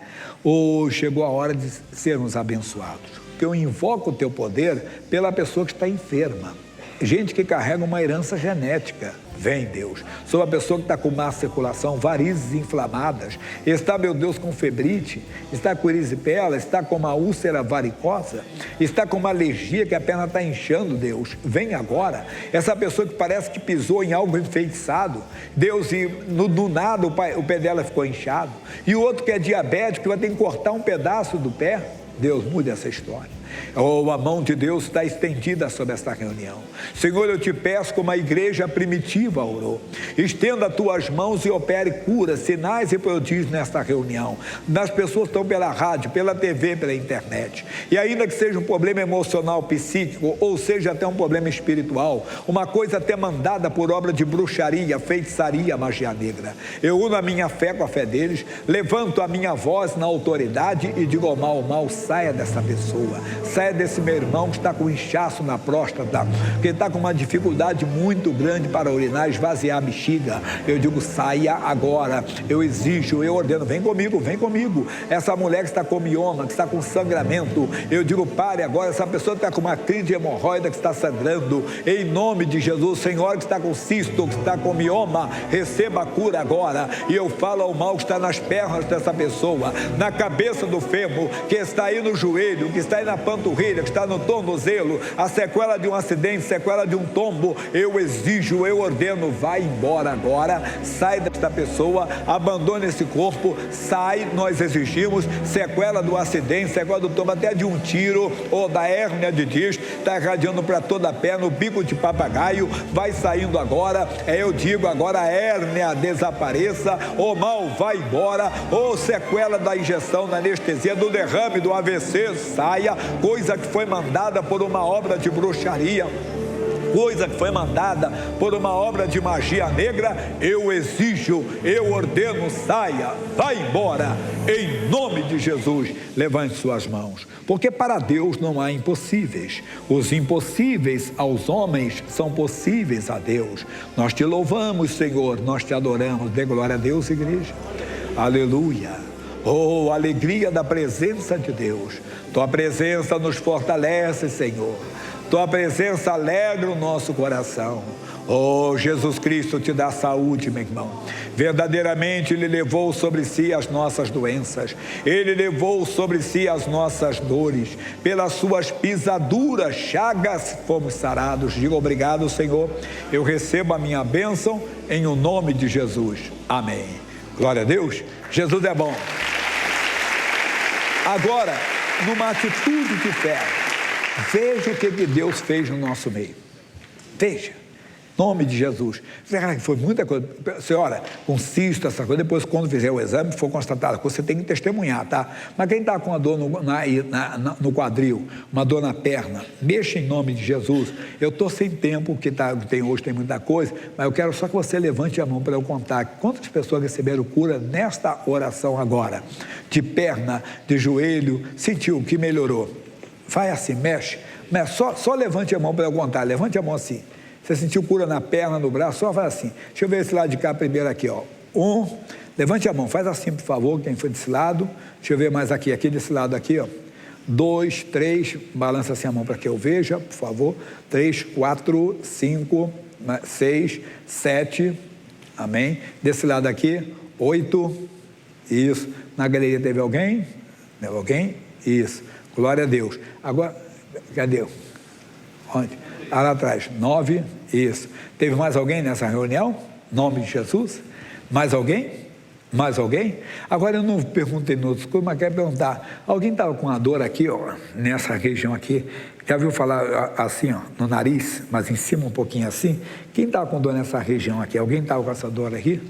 chegou a hora de sermos abençoados, porque eu invoco o teu poder pela pessoa que está enferma, gente que carrega uma herança genética. Vem, Deus, sobre a pessoa que está com má circulação, varizes inflamadas, está, meu Deus, com febrite, está com erisipela, está com uma úlcera varicosa, está com uma alergia que a perna está inchando, Deus, vem agora. Essa pessoa que parece que pisou em algo enfeitiçado, Deus, e do nada o pé dela ficou inchado, e o outro que é diabético, vai ter que cortar um pedaço do pé. Deus, mude essa história. A mão de Deus está estendida sobre esta reunião. Senhor, eu te peço, como a igreja primitiva orou, estenda as tuas mãos e opere cura, sinais e prodígios nesta reunião. Nas pessoas que estão pela rádio, pela TV, pela internet, e ainda que seja um problema emocional, psíquico, ou seja até um problema espiritual, uma coisa até mandada por obra de bruxaria, feitiçaria, magia negra, eu uno a minha fé com a fé deles, levanto a minha voz na autoridade e digo ao mal, saia dessa pessoa, saia desse meu irmão que está com inchaço na próstata, que está com uma dificuldade muito grande para urinar, esvaziar a bexiga. Eu digo, saia agora, eu exijo, eu ordeno, vem comigo. Essa mulher que está com mioma, que está com sangramento, eu digo, pare agora. Essa pessoa que está com uma crise de hemorroida, que está sangrando, em nome de Jesus. Senhora que está com cisto, que está com mioma, receba a cura agora. E eu falo ao mal que está nas pernas dessa pessoa, na cabeça do fêmur, que está aí no joelho, que está aí na panturrilha, que está no tornozelo, a sequela de um acidente, sequela de um tombo, eu exijo, eu ordeno, vai embora agora, sai desta pessoa, abandone esse corpo, sai, nós exigimos, sequela do acidente, sequela do tombo, até de um tiro, ou da hérnia de disco, está irradiando para toda a perna, o bico de papagaio, vai saindo agora, eu digo agora, a hérnia desapareça, o mal vai embora, ou sequela da injeção, da anestesia, do derrame, do AVC, saia, coisa que foi mandada por uma obra de bruxaria, coisa que foi mandada por uma obra de magia negra, eu exijo, eu ordeno, saia, vai embora, em nome de Jesus. Levante suas mãos, porque para Deus não há impossíveis, os impossíveis aos homens são possíveis a Deus. Nós te louvamos, Senhor, nós te adoramos. Dê glória a Deus, igreja, aleluia. Oh, alegria da presença de Deus, tua presença nos fortalece, Senhor, tua presença alegra o nosso coração. Oh, Jesus Cristo te dá saúde, meu irmão. Verdadeiramente Ele levou sobre si as nossas doenças, Ele levou sobre si as nossas dores, pelas suas pisaduras, chagas, fomos sarados. Diga obrigado, Senhor, eu recebo a minha bênção em o nome de Jesus, amém. Glória a Deus, Jesus é bom. Agora, numa atitude de fé, veja o que Deus fez no nosso meio. Veja, em nome de Jesus. Será que foi muita coisa? Senhora, com cisto, essa coisa, depois quando fizer o exame, for constatado, você tem que testemunhar, tá? Mas quem está com a dor no quadril, uma dor na perna, mexa em nome de Jesus. Eu estou sem tempo, que tem hoje tem muita coisa, mas eu quero só que você levante a mão para eu contar quantas pessoas receberam cura nesta oração agora, de perna, de joelho, sentiu que melhorou. Vai assim, mexe, só levante a mão para eu contar, levante a mão assim. Você sentiu cura na perna, no braço, só faz assim. Deixa eu ver esse lado de cá primeiro aqui, ó. Levante a mão, faz assim, por favor, quem foi desse lado. Deixa eu ver mais aqui desse lado aqui, ó. 2, 3, balança assim a mão para que eu veja, por favor. 3, 4, 5, 6, 7, amém. Desse lado aqui, 8, isso. Na galeria teve alguém? Teve alguém? Isso. Glória a Deus. Agora, cadê? Onde? Lá atrás, 9, isso. Teve mais alguém nessa reunião? Nome de Jesus? Mais alguém? Mais alguém? Agora eu não perguntei no outro, mas quero perguntar. Alguém estava com uma dor aqui, ó, nessa região aqui? Já viu falar assim, ó, no nariz, mas em cima um pouquinho assim? Quem estava com dor nessa região aqui? Alguém estava com essa dor aqui?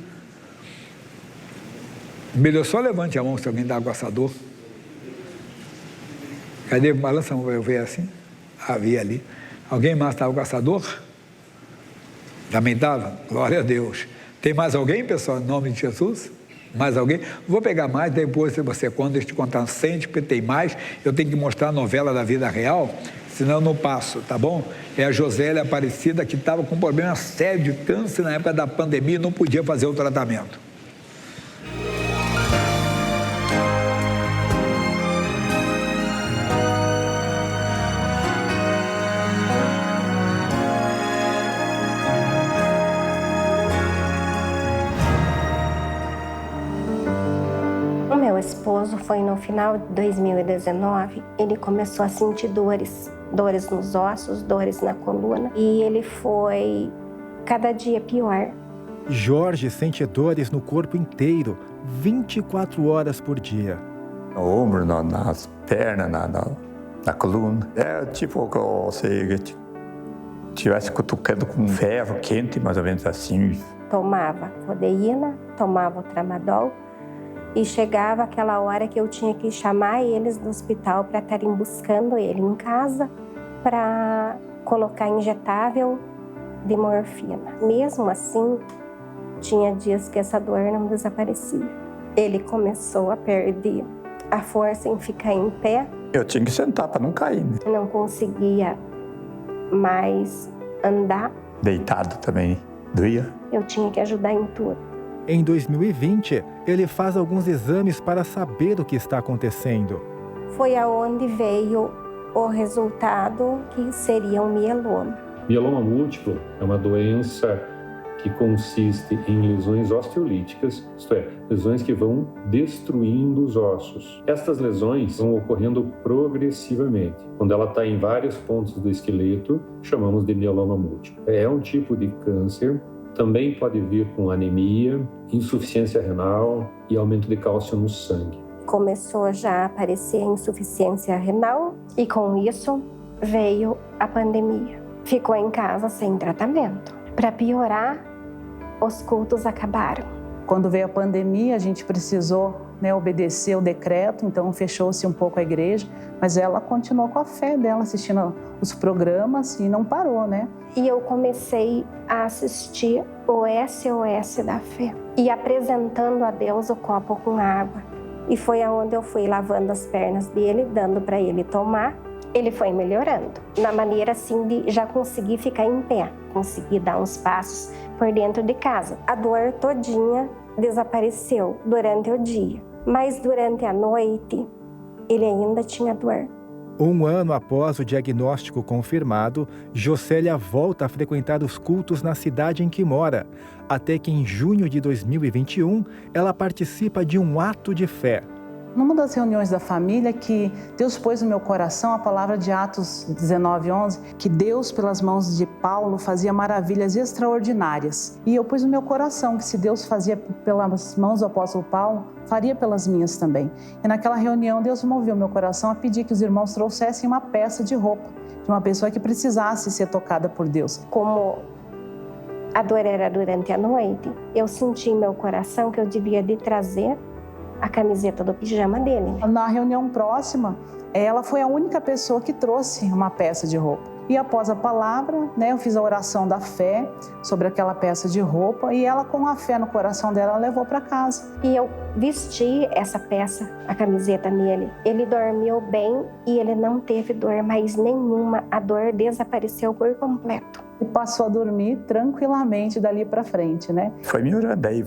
Melhor só levante a mão se alguém estava com essa dor. Cadê? Balança a mão para eu ver assim. Havia ali. Alguém mais estava com essa dor? Também estava? Glória a Deus. Tem mais alguém, pessoal, em nome de Jesus? Mais alguém? Vou pegar mais, depois se você conta, deixa eu te contar 100, porque tem mais. Eu tenho que mostrar a novela da vida real, senão eu não passo, tá bom? É a Josélia Aparecida, que estava com um problema sério de câncer na época da pandemia e não podia fazer o tratamento. Meu esposo foi no final de 2019, ele começou a sentir dores nos ossos, dores na coluna, e ele foi cada dia pior. Jorge sente dores no corpo inteiro, 24 horas por dia. No ombro, nas pernas, na coluna. É tipo como se estivesse cutucando com ferro quente, mais ou menos assim. Tomava codeína, tomava o tramadol, e chegava aquela hora que eu tinha que chamar eles do hospital para estarem buscando ele em casa para colocar injetável de morfina. Mesmo assim, tinha dias que essa dor não desaparecia. Ele começou a perder a força em ficar em pé. Eu tinha que sentar para não cair, né? Não conseguia mais andar. Deitado também doía. Eu tinha que ajudar em tudo. Em 2020, ele faz alguns exames para saber o que está acontecendo. Foi aonde veio o resultado que seria um mieloma. Mieloma múltiplo é uma doença que consiste em lesões osteolíticas, isto é, lesões que vão destruindo os ossos. Estas lesões vão ocorrendo progressivamente. Quando ela está em vários pontos do esqueleto, chamamos de mieloma múltiplo. É um tipo de câncer. Também pode vir com anemia, insuficiência renal e aumento de cálcio no sangue. Começou já a aparecer a insuficiência renal e com isso veio a pandemia. Ficou em casa sem tratamento. Para piorar, os cultos acabaram. Quando veio a pandemia, a gente precisou obedecer o decreto, então fechou-se um pouco a igreja, mas ela continuou com a fé dela, assistindo os programas e não parou, né? E eu comecei a assistir o SOS da Fé e apresentando a Deus o copo com água. E foi aonde eu fui lavando as pernas dele, dando para ele tomar. Ele foi melhorando, na maneira assim de já conseguir ficar em pé, conseguir dar uns passos por dentro de casa. A dor todinha desapareceu durante o dia, mas durante a noite ele ainda tinha dor. Um ano após o diagnóstico confirmado, Jocélia volta a frequentar os cultos na cidade em que mora, até que em junho de 2021 ela participa de um ato de fé. Numa das reuniões da família, que Deus pôs no meu coração a palavra de Atos 19:11, que Deus, pelas mãos de Paulo, fazia maravilhas extraordinárias. E eu pus no meu coração que se Deus fazia pelas mãos do apóstolo Paulo, faria pelas minhas também. E naquela reunião, Deus moveu meu coração a pedir que os irmãos trouxessem uma peça de roupa de uma pessoa que precisasse ser tocada por Deus. Como a dor era durante a noite, eu senti em meu coração que eu devia de trazer a camiseta do pijama dele. Na reunião próxima, ela foi a única pessoa que trouxe uma peça de roupa. E após a palavra, eu fiz a oração da fé sobre aquela peça de roupa e ela, com a fé no coração dela, ela levou para casa. E eu vesti essa peça, a camiseta nele. Ele dormiu bem e ele não teve dor mais nenhuma. A dor desapareceu por completo. E passou a dormir tranquilamente dali para frente, né? Foi melhorando aí.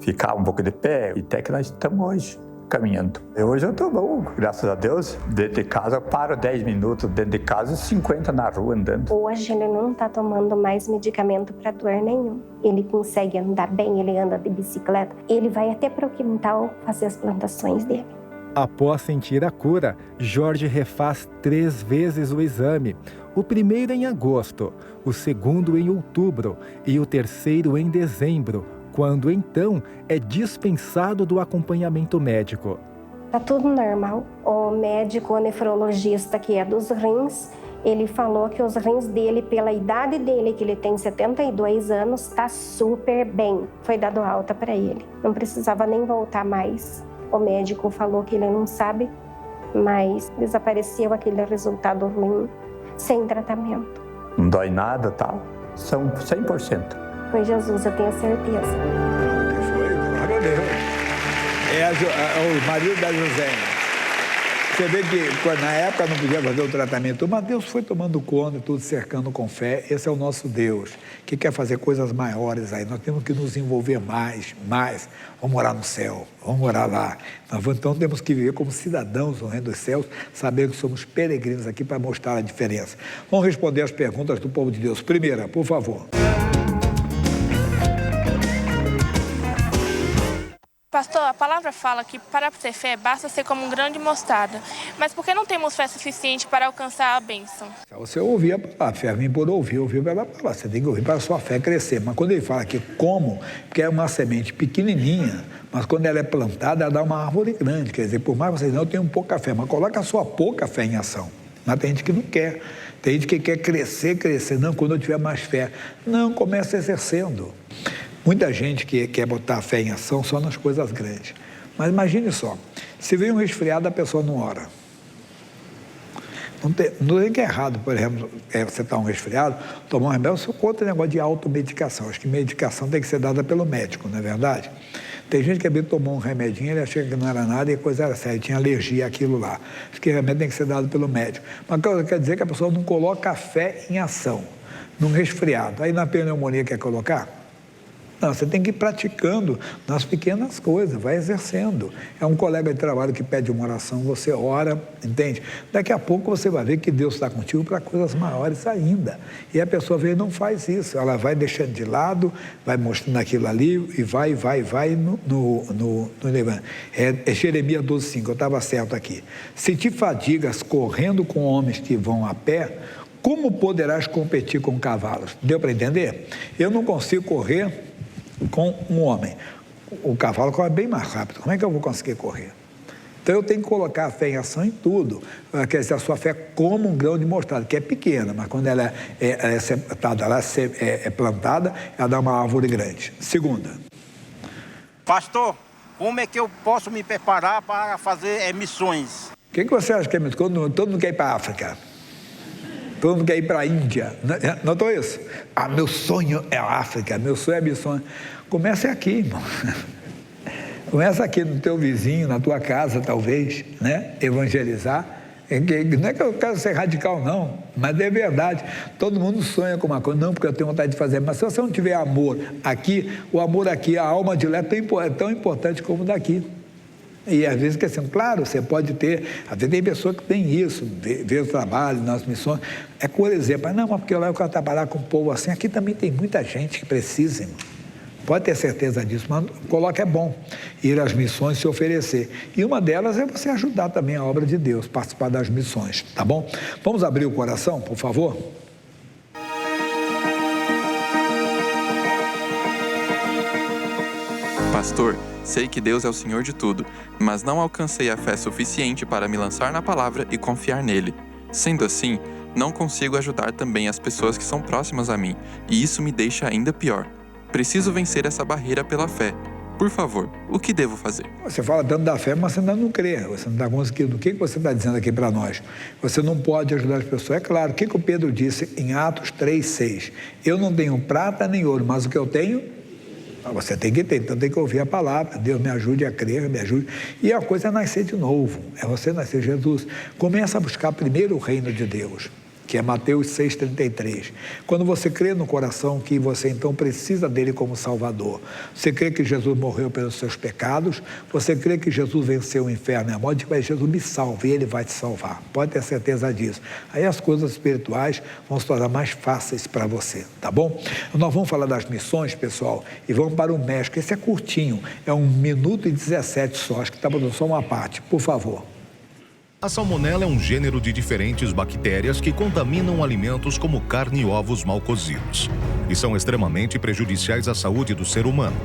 Ficar um pouco de pé, e até que nós estamos hoje caminhando. Hoje eu estou bom, graças a Deus. Dentro de casa eu paro 10 minutos dentro de casa e 50 na rua andando. Hoje ele não está tomando mais medicamento para dor nenhum. Ele consegue andar bem, ele anda de bicicleta. Ele vai até para o quintal fazer as plantações dele. Após sentir a cura, Jorge refaz 3 vezes o exame. O primeiro em agosto, o segundo em outubro e o terceiro em dezembro, quando então é dispensado do acompanhamento médico. Tá tudo normal. O médico, o nefrologista que é dos rins, ele falou que os rins dele, pela idade dele, que ele tem 72 anos, tá super bem. Foi dado alta para ele. Não precisava nem voltar mais. O médico falou que ele não sabe, mas desapareceu aquele resultado ruim sem tratamento. Não dói nada, tá? São 100%. Foi Jesus, eu tenho certeza. Foi, glória a Deus. O marido da Josélia. Você vê que na época não podia fazer o tratamento, mas Deus foi tomando conta, tudo cercando com fé. Esse é o nosso Deus, que quer fazer coisas maiores aí. Nós temos que nos envolver mais. Vamos morar no céu, vamos morar lá. Então temos que viver como cidadãos no reino dos céus, saber que somos peregrinos aqui para mostrar a diferença. Vamos responder as perguntas do povo de Deus. Primeira, por favor. Pastor, a palavra fala que para ter fé basta ser como um grão de mostarda. Mas por que não temos fé suficiente para alcançar a bênção? Você ouvir a palavra, fé vem por ouvir pela palavra. Você tem que ouvir para a sua fé crescer. Mas quando ele fala aqui como, porque é uma semente pequenininha, mas quando ela é plantada, ela dá uma árvore grande. Quer dizer, por mais que vocês não tenham pouca fé, mas coloca a sua pouca fé em ação. Mas tem gente que não quer. Tem gente que quer crescer. Não, quando eu tiver mais fé. Não, começa exercendo. Muita gente que quer botar a fé em ação só nas coisas grandes. Mas imagine só, se vem um resfriado, a pessoa não ora. Não tem que é errado, por exemplo, você está um resfriado, tomar um remédio, eu sou contra o negócio de automedicação. Acho que medicação tem que ser dada pelo médico, não é verdade? Tem gente que tomou um remedinho, ele achou que não era nada e a coisa era séria, tinha alergia àquilo lá. Acho que o remédio tem que ser dado pelo médico. Mas quer dizer que a pessoa não coloca a fé em ação, num resfriado. Aí na pneumonia quer colocar? Não, você tem que ir praticando nas pequenas coisas, vai exercendo. É um colega de trabalho que pede uma oração, você ora, entende? Daqui a pouco você vai ver que Deus está contigo para coisas maiores ainda. E a pessoa vê e não faz isso, ela vai deixando de lado, vai mostrando aquilo ali e vai no levando. É Jeremias 12,5, eu estava certo aqui. Se te fadigas correndo com homens que vão a pé, como poderás competir com cavalos? Deu para entender? Eu não consigo correr com um homem. O cavalo corre bem mais rápido. Como é que eu vou conseguir correr? Então eu tenho que colocar a fé em ação em tudo. Quer dizer, a sua fé como um grão de mostarda, que é pequena, mas quando ela é plantada, ela dá uma árvore grande. Segunda. Pastor, como é que eu posso me preparar para fazer missões? O que você acha que é missão? Todo mundo quer ir para a África. Todo mundo quer ir para a Índia. Notou isso? Meu sonho é a África, meu sonho é a missão. Começa aqui, irmão. Começa aqui no teu vizinho, na tua casa, talvez, né? Evangelizar. Não é que eu quero ser radical, não, mas é verdade. Todo mundo sonha com uma coisa, não, porque eu tenho vontade de fazer. Mas se você não tiver amor aqui, o amor aqui, a alma de lá é tão importante como daqui. E às vezes, claro, você pode ter, às vezes tem pessoa que tem isso, vê o trabalho, nas missões, por exemplo, não, mas porque lá eu quero trabalhar com o povo assim, aqui também tem muita gente que precisa, irmão. Pode ter certeza disso, mas coloca é bom, ir às missões, se oferecer. E uma delas é você ajudar também a obra de Deus, participar das missões, tá bom? Vamos abrir o coração, por favor? Pastor, sei que Deus é o Senhor de tudo, mas não alcancei a fé suficiente para me lançar na palavra e confiar nele. Sendo assim, não consigo ajudar também as pessoas que são próximas a mim, e isso me deixa ainda pior. Preciso vencer essa barreira pela fé. Por favor, o que devo fazer? Você fala tanto da fé, mas você ainda não crê. Você não está conseguindo. O que você está dizendo aqui para nós? Você não pode ajudar as pessoas. É claro, o que o Pedro disse em Atos 3,6? Eu não tenho prata nem ouro, mas o que eu tenho... Você tem que ter, então tem que ouvir a palavra. Deus me ajude a crer, me ajude. E a coisa é nascer de novo, é você nascer Jesus. Começa a buscar primeiro o reino de Deus, que é Mateus 6,33. Quando você crê no coração que você então precisa dele como Salvador, você crê que Jesus morreu pelos seus pecados, você crê que Jesus venceu o inferno e a morte, mas Jesus me salva e ele vai te salvar. Pode ter certeza disso. Aí as coisas espirituais vão se tornar mais fáceis para você, tá bom? Nós vamos falar das missões, pessoal, e vamos para o México. Esse é curtinho, é 1 minuto e 17 só, acho que está botando só uma parte, por favor. A salmonela é um gênero de diferentes bactérias que contaminam alimentos como carne e ovos mal cozidos e são extremamente prejudiciais à saúde do ser humano.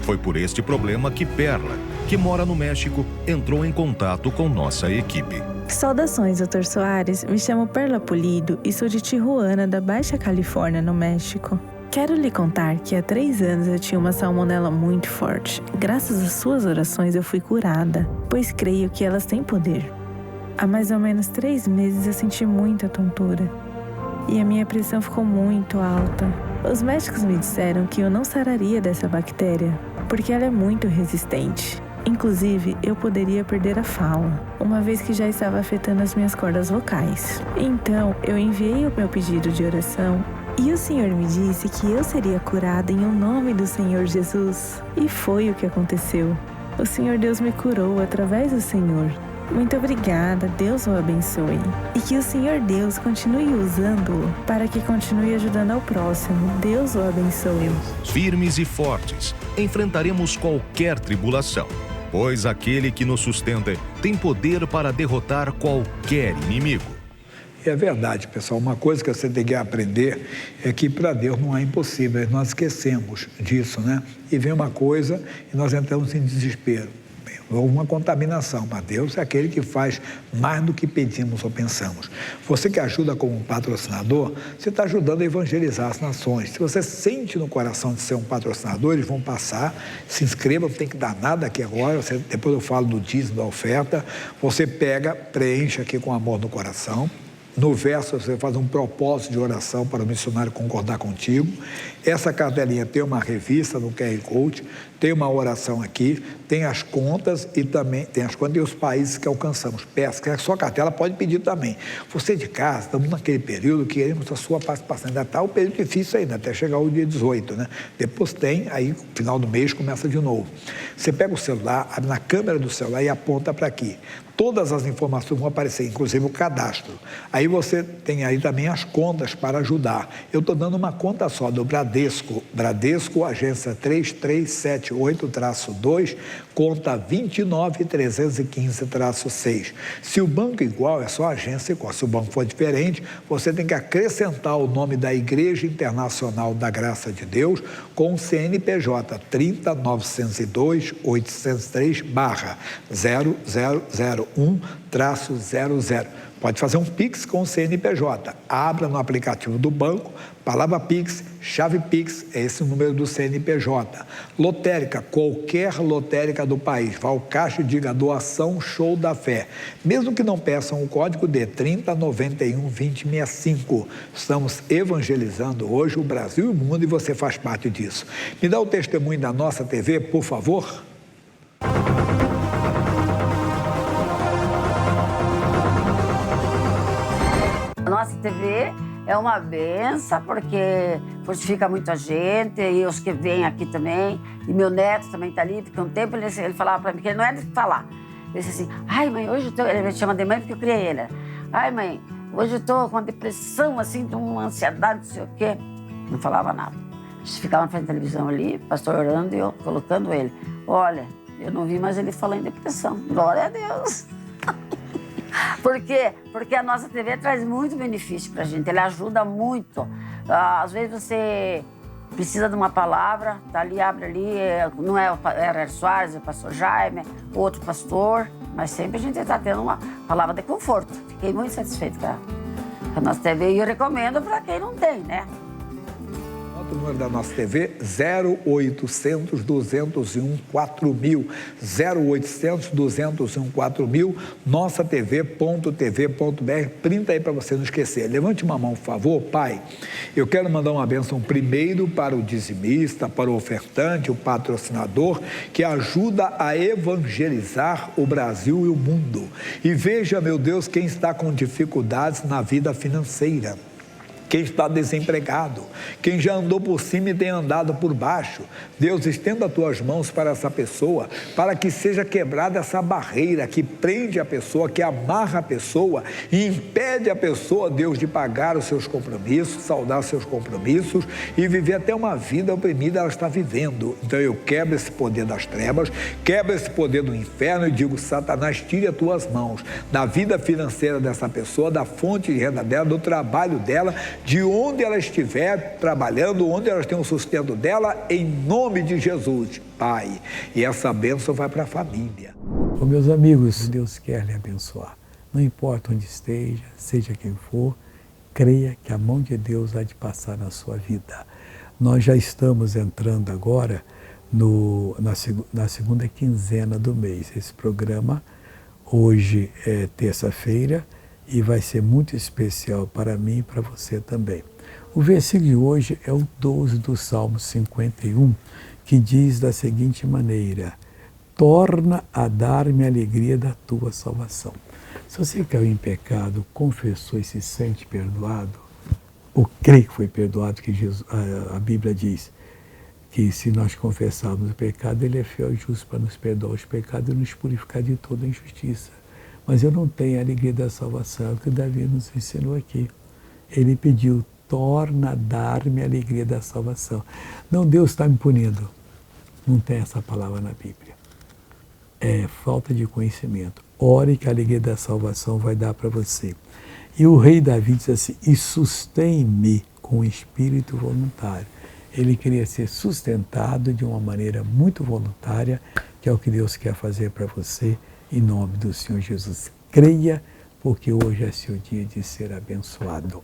Foi por este problema que Perla, que mora no México, entrou em contato com nossa equipe. Saudações, Dr. Soares. Me chamo Perla Pulido e sou de Tijuana, da Baixa Califórnia, no México. Quero lhe contar que há 3 anos eu tinha uma salmonela muito forte. Graças às suas orações eu fui curada, pois creio que elas têm poder. Há mais ou menos 3 meses eu senti muita tontura e a minha pressão ficou muito alta. Os médicos me disseram que eu não sararia dessa bactéria, porque ela é muito resistente. Inclusive, eu poderia perder a fala, uma vez que já estava afetando as minhas cordas vocais. Então, eu enviei o meu pedido de oração e o Senhor me disse que eu seria curada em nome do Senhor Jesus. E foi o que aconteceu. O Senhor Deus me curou através do Senhor. Muito obrigada, Deus o abençoe. E que o Senhor Deus continue usando-o para que continue ajudando ao próximo. Deus o abençoe. Firmes e fortes, enfrentaremos qualquer tribulação, pois aquele que nos sustenta tem poder para derrotar qualquer inimigo. E é verdade, pessoal, uma coisa que você tem que aprender é que para Deus não é impossível, nós esquecemos disso, né? E vem uma coisa e nós entramos em desespero. Houve uma contaminação, mas Deus é aquele que faz mais do que pedimos ou pensamos. Você que ajuda como um patrocinador, você está ajudando a evangelizar as nações. Se você sente no coração de ser um patrocinador, eles vão passar, se inscreva, não tem que dar nada aqui agora, depois eu falo do dízimo, da oferta, você pega, preenche aqui com amor no coração. No verso você faz um propósito de oração para o missionário concordar contigo. Essa cartelinha tem uma revista no QR Code, tem uma oração aqui, tem as contas e também tem as contas e os países que alcançamos. Peça, que a sua cartela pode pedir também. Você de casa, estamos naquele período que queremos a sua participação. Ainda está o período difícil ainda, até chegar o dia 18, né? Depois tem, aí final do mês começa de novo. Você pega o celular, abre na câmera do celular e aponta para aqui. Todas as informações vão aparecer, inclusive o cadastro. Aí você tem aí também as contas para ajudar. Eu estou dando uma conta só do Bradesco, agência 3378-2, conta 29315-6. Se o banco igual, é só agência igual. Se o banco for diferente, você tem que acrescentar o nome da Igreja Internacional da Graça de Deus com o CNPJ 30902-803/0001-00. Pode fazer um Pix com o CNPJ. Abra no aplicativo do banco, palavra Pix, chave Pix, é esse o número do CNPJ. Lotérica, qualquer lotérica do país, vá ao caixa e diga doação Show da Fé. Mesmo que não peçam o código D 3091-2065. Estamos evangelizando hoje o Brasil e o mundo e você faz parte disso. Me dá o testemunho da nossa TV, por favor. A nossa TV é uma benção porque fortifica muita gente e os que vêm aqui também. E meu neto também está ali, porque um tempo ele falava para mim, que ele não é de falar. Ele disse assim, ai mãe, hoje eu tô... Ele me chama de mãe porque eu criei ele. Ai mãe, hoje eu estou com uma depressão, assim, uma ansiedade, não sei o quê. Não falava nada. A gente ficava na frente da televisão ali, pastor orando e eu colocando ele. Olha, eu não vi mais ele falar em depressão. Glória a Deus. Por quê? Porque a nossa TV traz muito benefício pra gente, ela ajuda muito. Às vezes você precisa de uma palavra, tá ali, abre ali, não é o R.R. Soares, é o pastor Jaime, outro pastor, mas sempre a gente está tendo uma palavra de conforto. Fiquei muito satisfeito com a nossa TV e eu recomendo para quem não tem, né? O número da nossa TV, 0800-201-4000, 0800-201-4000, nosatv.tv.br, printa aí para você não esquecer. Levante uma mão, por favor. Pai, eu quero mandar uma bênção primeiro para o dizimista, para o ofertante, o patrocinador, que ajuda a evangelizar o Brasil e o mundo. E veja, meu Deus, quem está com dificuldades na vida financeira. Quem está desempregado, quem já andou por cima e tem andado por baixo. Deus, estenda as tuas mãos para essa pessoa, para que seja quebrada essa barreira que prende a pessoa, que amarra a pessoa e impede a pessoa, Deus, de pagar os seus compromissos, saldar os seus compromissos e viver até uma vida oprimida ela está vivendo. Então eu quebro esse poder das trevas, quebro esse poder do inferno e digo, Satanás, tire as tuas mãos da vida financeira dessa pessoa, da fonte de renda dela, do trabalho dela, de onde ela estiver trabalhando, onde ela tem o sustento dela, em nome de Jesus, Pai. E essa bênção vai para a família. Ô, meus amigos, Deus quer lhe abençoar. Não importa onde esteja, seja quem for, creia que a mão de Deus há de passar na sua vida. Nós já estamos entrando agora na segunda quinzena do mês. Esse programa hoje é terça-feira e vai ser muito especial para mim e para você também. O versículo de hoje é o 12 do Salmo 51, que diz da seguinte maneira: torna a dar-me a alegria da tua salvação. Se você caiu em pecado, confessou e se sente perdoado, ou crê que foi perdoado, que a Bíblia diz que se nós confessarmos o pecado, Ele é fiel e justo para nos perdoar os pecados e nos purificar de toda injustiça. Mas eu não tenho a alegria da salvação, é o que Davi nos ensinou aqui. Ele pediu, torna a dar-me a alegria da salvação. Não, Deus está me punindo. Não tem essa palavra na Bíblia. É falta de conhecimento. Ore que a alegria da salvação vai dar para você. E o rei Davi diz assim, e sustém-me com o espírito voluntário. Ele queria ser sustentado de uma maneira muito voluntária, que é o que Deus quer fazer para você, em nome do Senhor Jesus. Creia, porque hoje é seu dia de ser abençoado.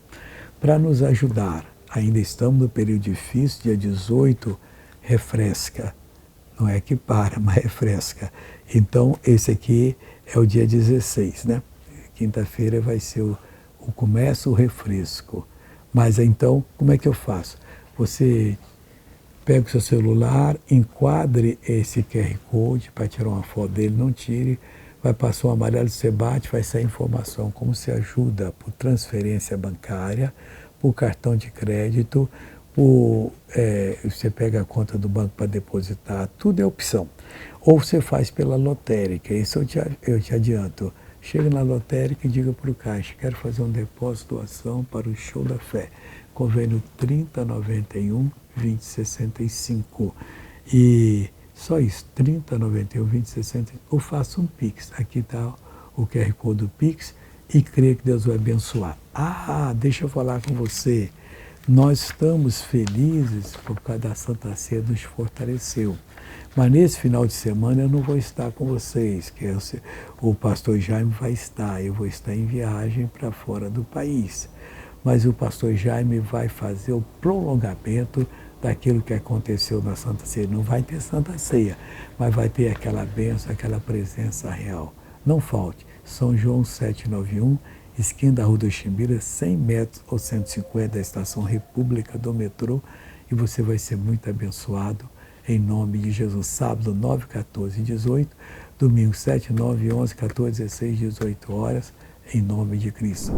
Para nos ajudar, ainda estamos no período difícil, dia 18, refresca. Não é que para, mas refresca. Então, esse aqui é o dia 16, né? Quinta-feira vai ser o começo, o refresco. Mas então, como é que eu faço? Você pega o seu celular, enquadre esse QR Code para tirar uma foto dele, não tire, vai passar um amarelo, você bate, vai sair informação, como se ajuda por transferência bancária, por cartão de crédito, você pega a conta do banco para depositar, tudo é opção. Ou você faz pela lotérica, isso eu te adianto. Chega na lotérica e diga para o caixa, quero fazer um depósito, doação para o Show da Fé. Convênio 3091 2065. E só isso, 3091 2065. Ou faça um Pix. Aqui está o QR Code do Pix e creia que Deus vai abençoar. Deixa eu falar com você. Nós estamos felizes por causa da Santa Ceia, nos fortaleceu. Mas nesse final de semana eu não vou estar com vocês, que o pastor Jaime vai estar. Eu vou estar em viagem para fora do país. Mas o pastor Jaime vai fazer o prolongamento daquilo que aconteceu na Santa Ceia. Não vai ter Santa Ceia, mas vai ter aquela bênção, aquela presença real. Não falte. São João 791, esquina da Rua do Chimbira, 100 metros ou 150 da Estação República do metrô, e você vai ser muito abençoado, em nome de Jesus. Sábado, 9, 14 e 18, domingo, 7, 9, 11, 14, 16, 18 horas, em nome de Cristo.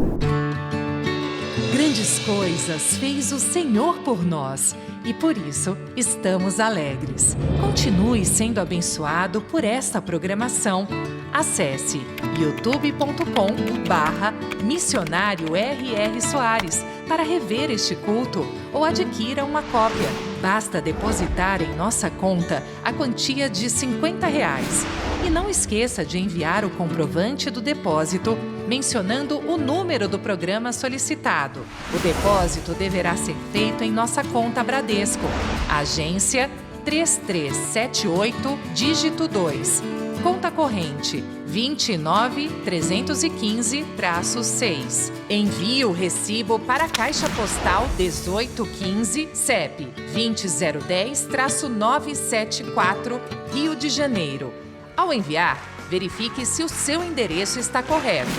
Grandes coisas fez o Senhor por nós e por isso estamos alegres. Continue sendo abençoado por esta programação. Acesse youtube.com/missionário R.R. Soares para rever este culto ou adquira uma cópia. Basta depositar em nossa conta a quantia de R$50. E não esqueça de enviar o comprovante do depósito mencionando o número do programa solicitado. O depósito deverá ser feito em nossa conta Bradesco. Agência 3378, dígito 2. Conta corrente 29315-6. Envie o recibo para a Caixa Postal 1815, CEP 20010-974, Rio de Janeiro. Ao enviar, verifique se o seu endereço está correto.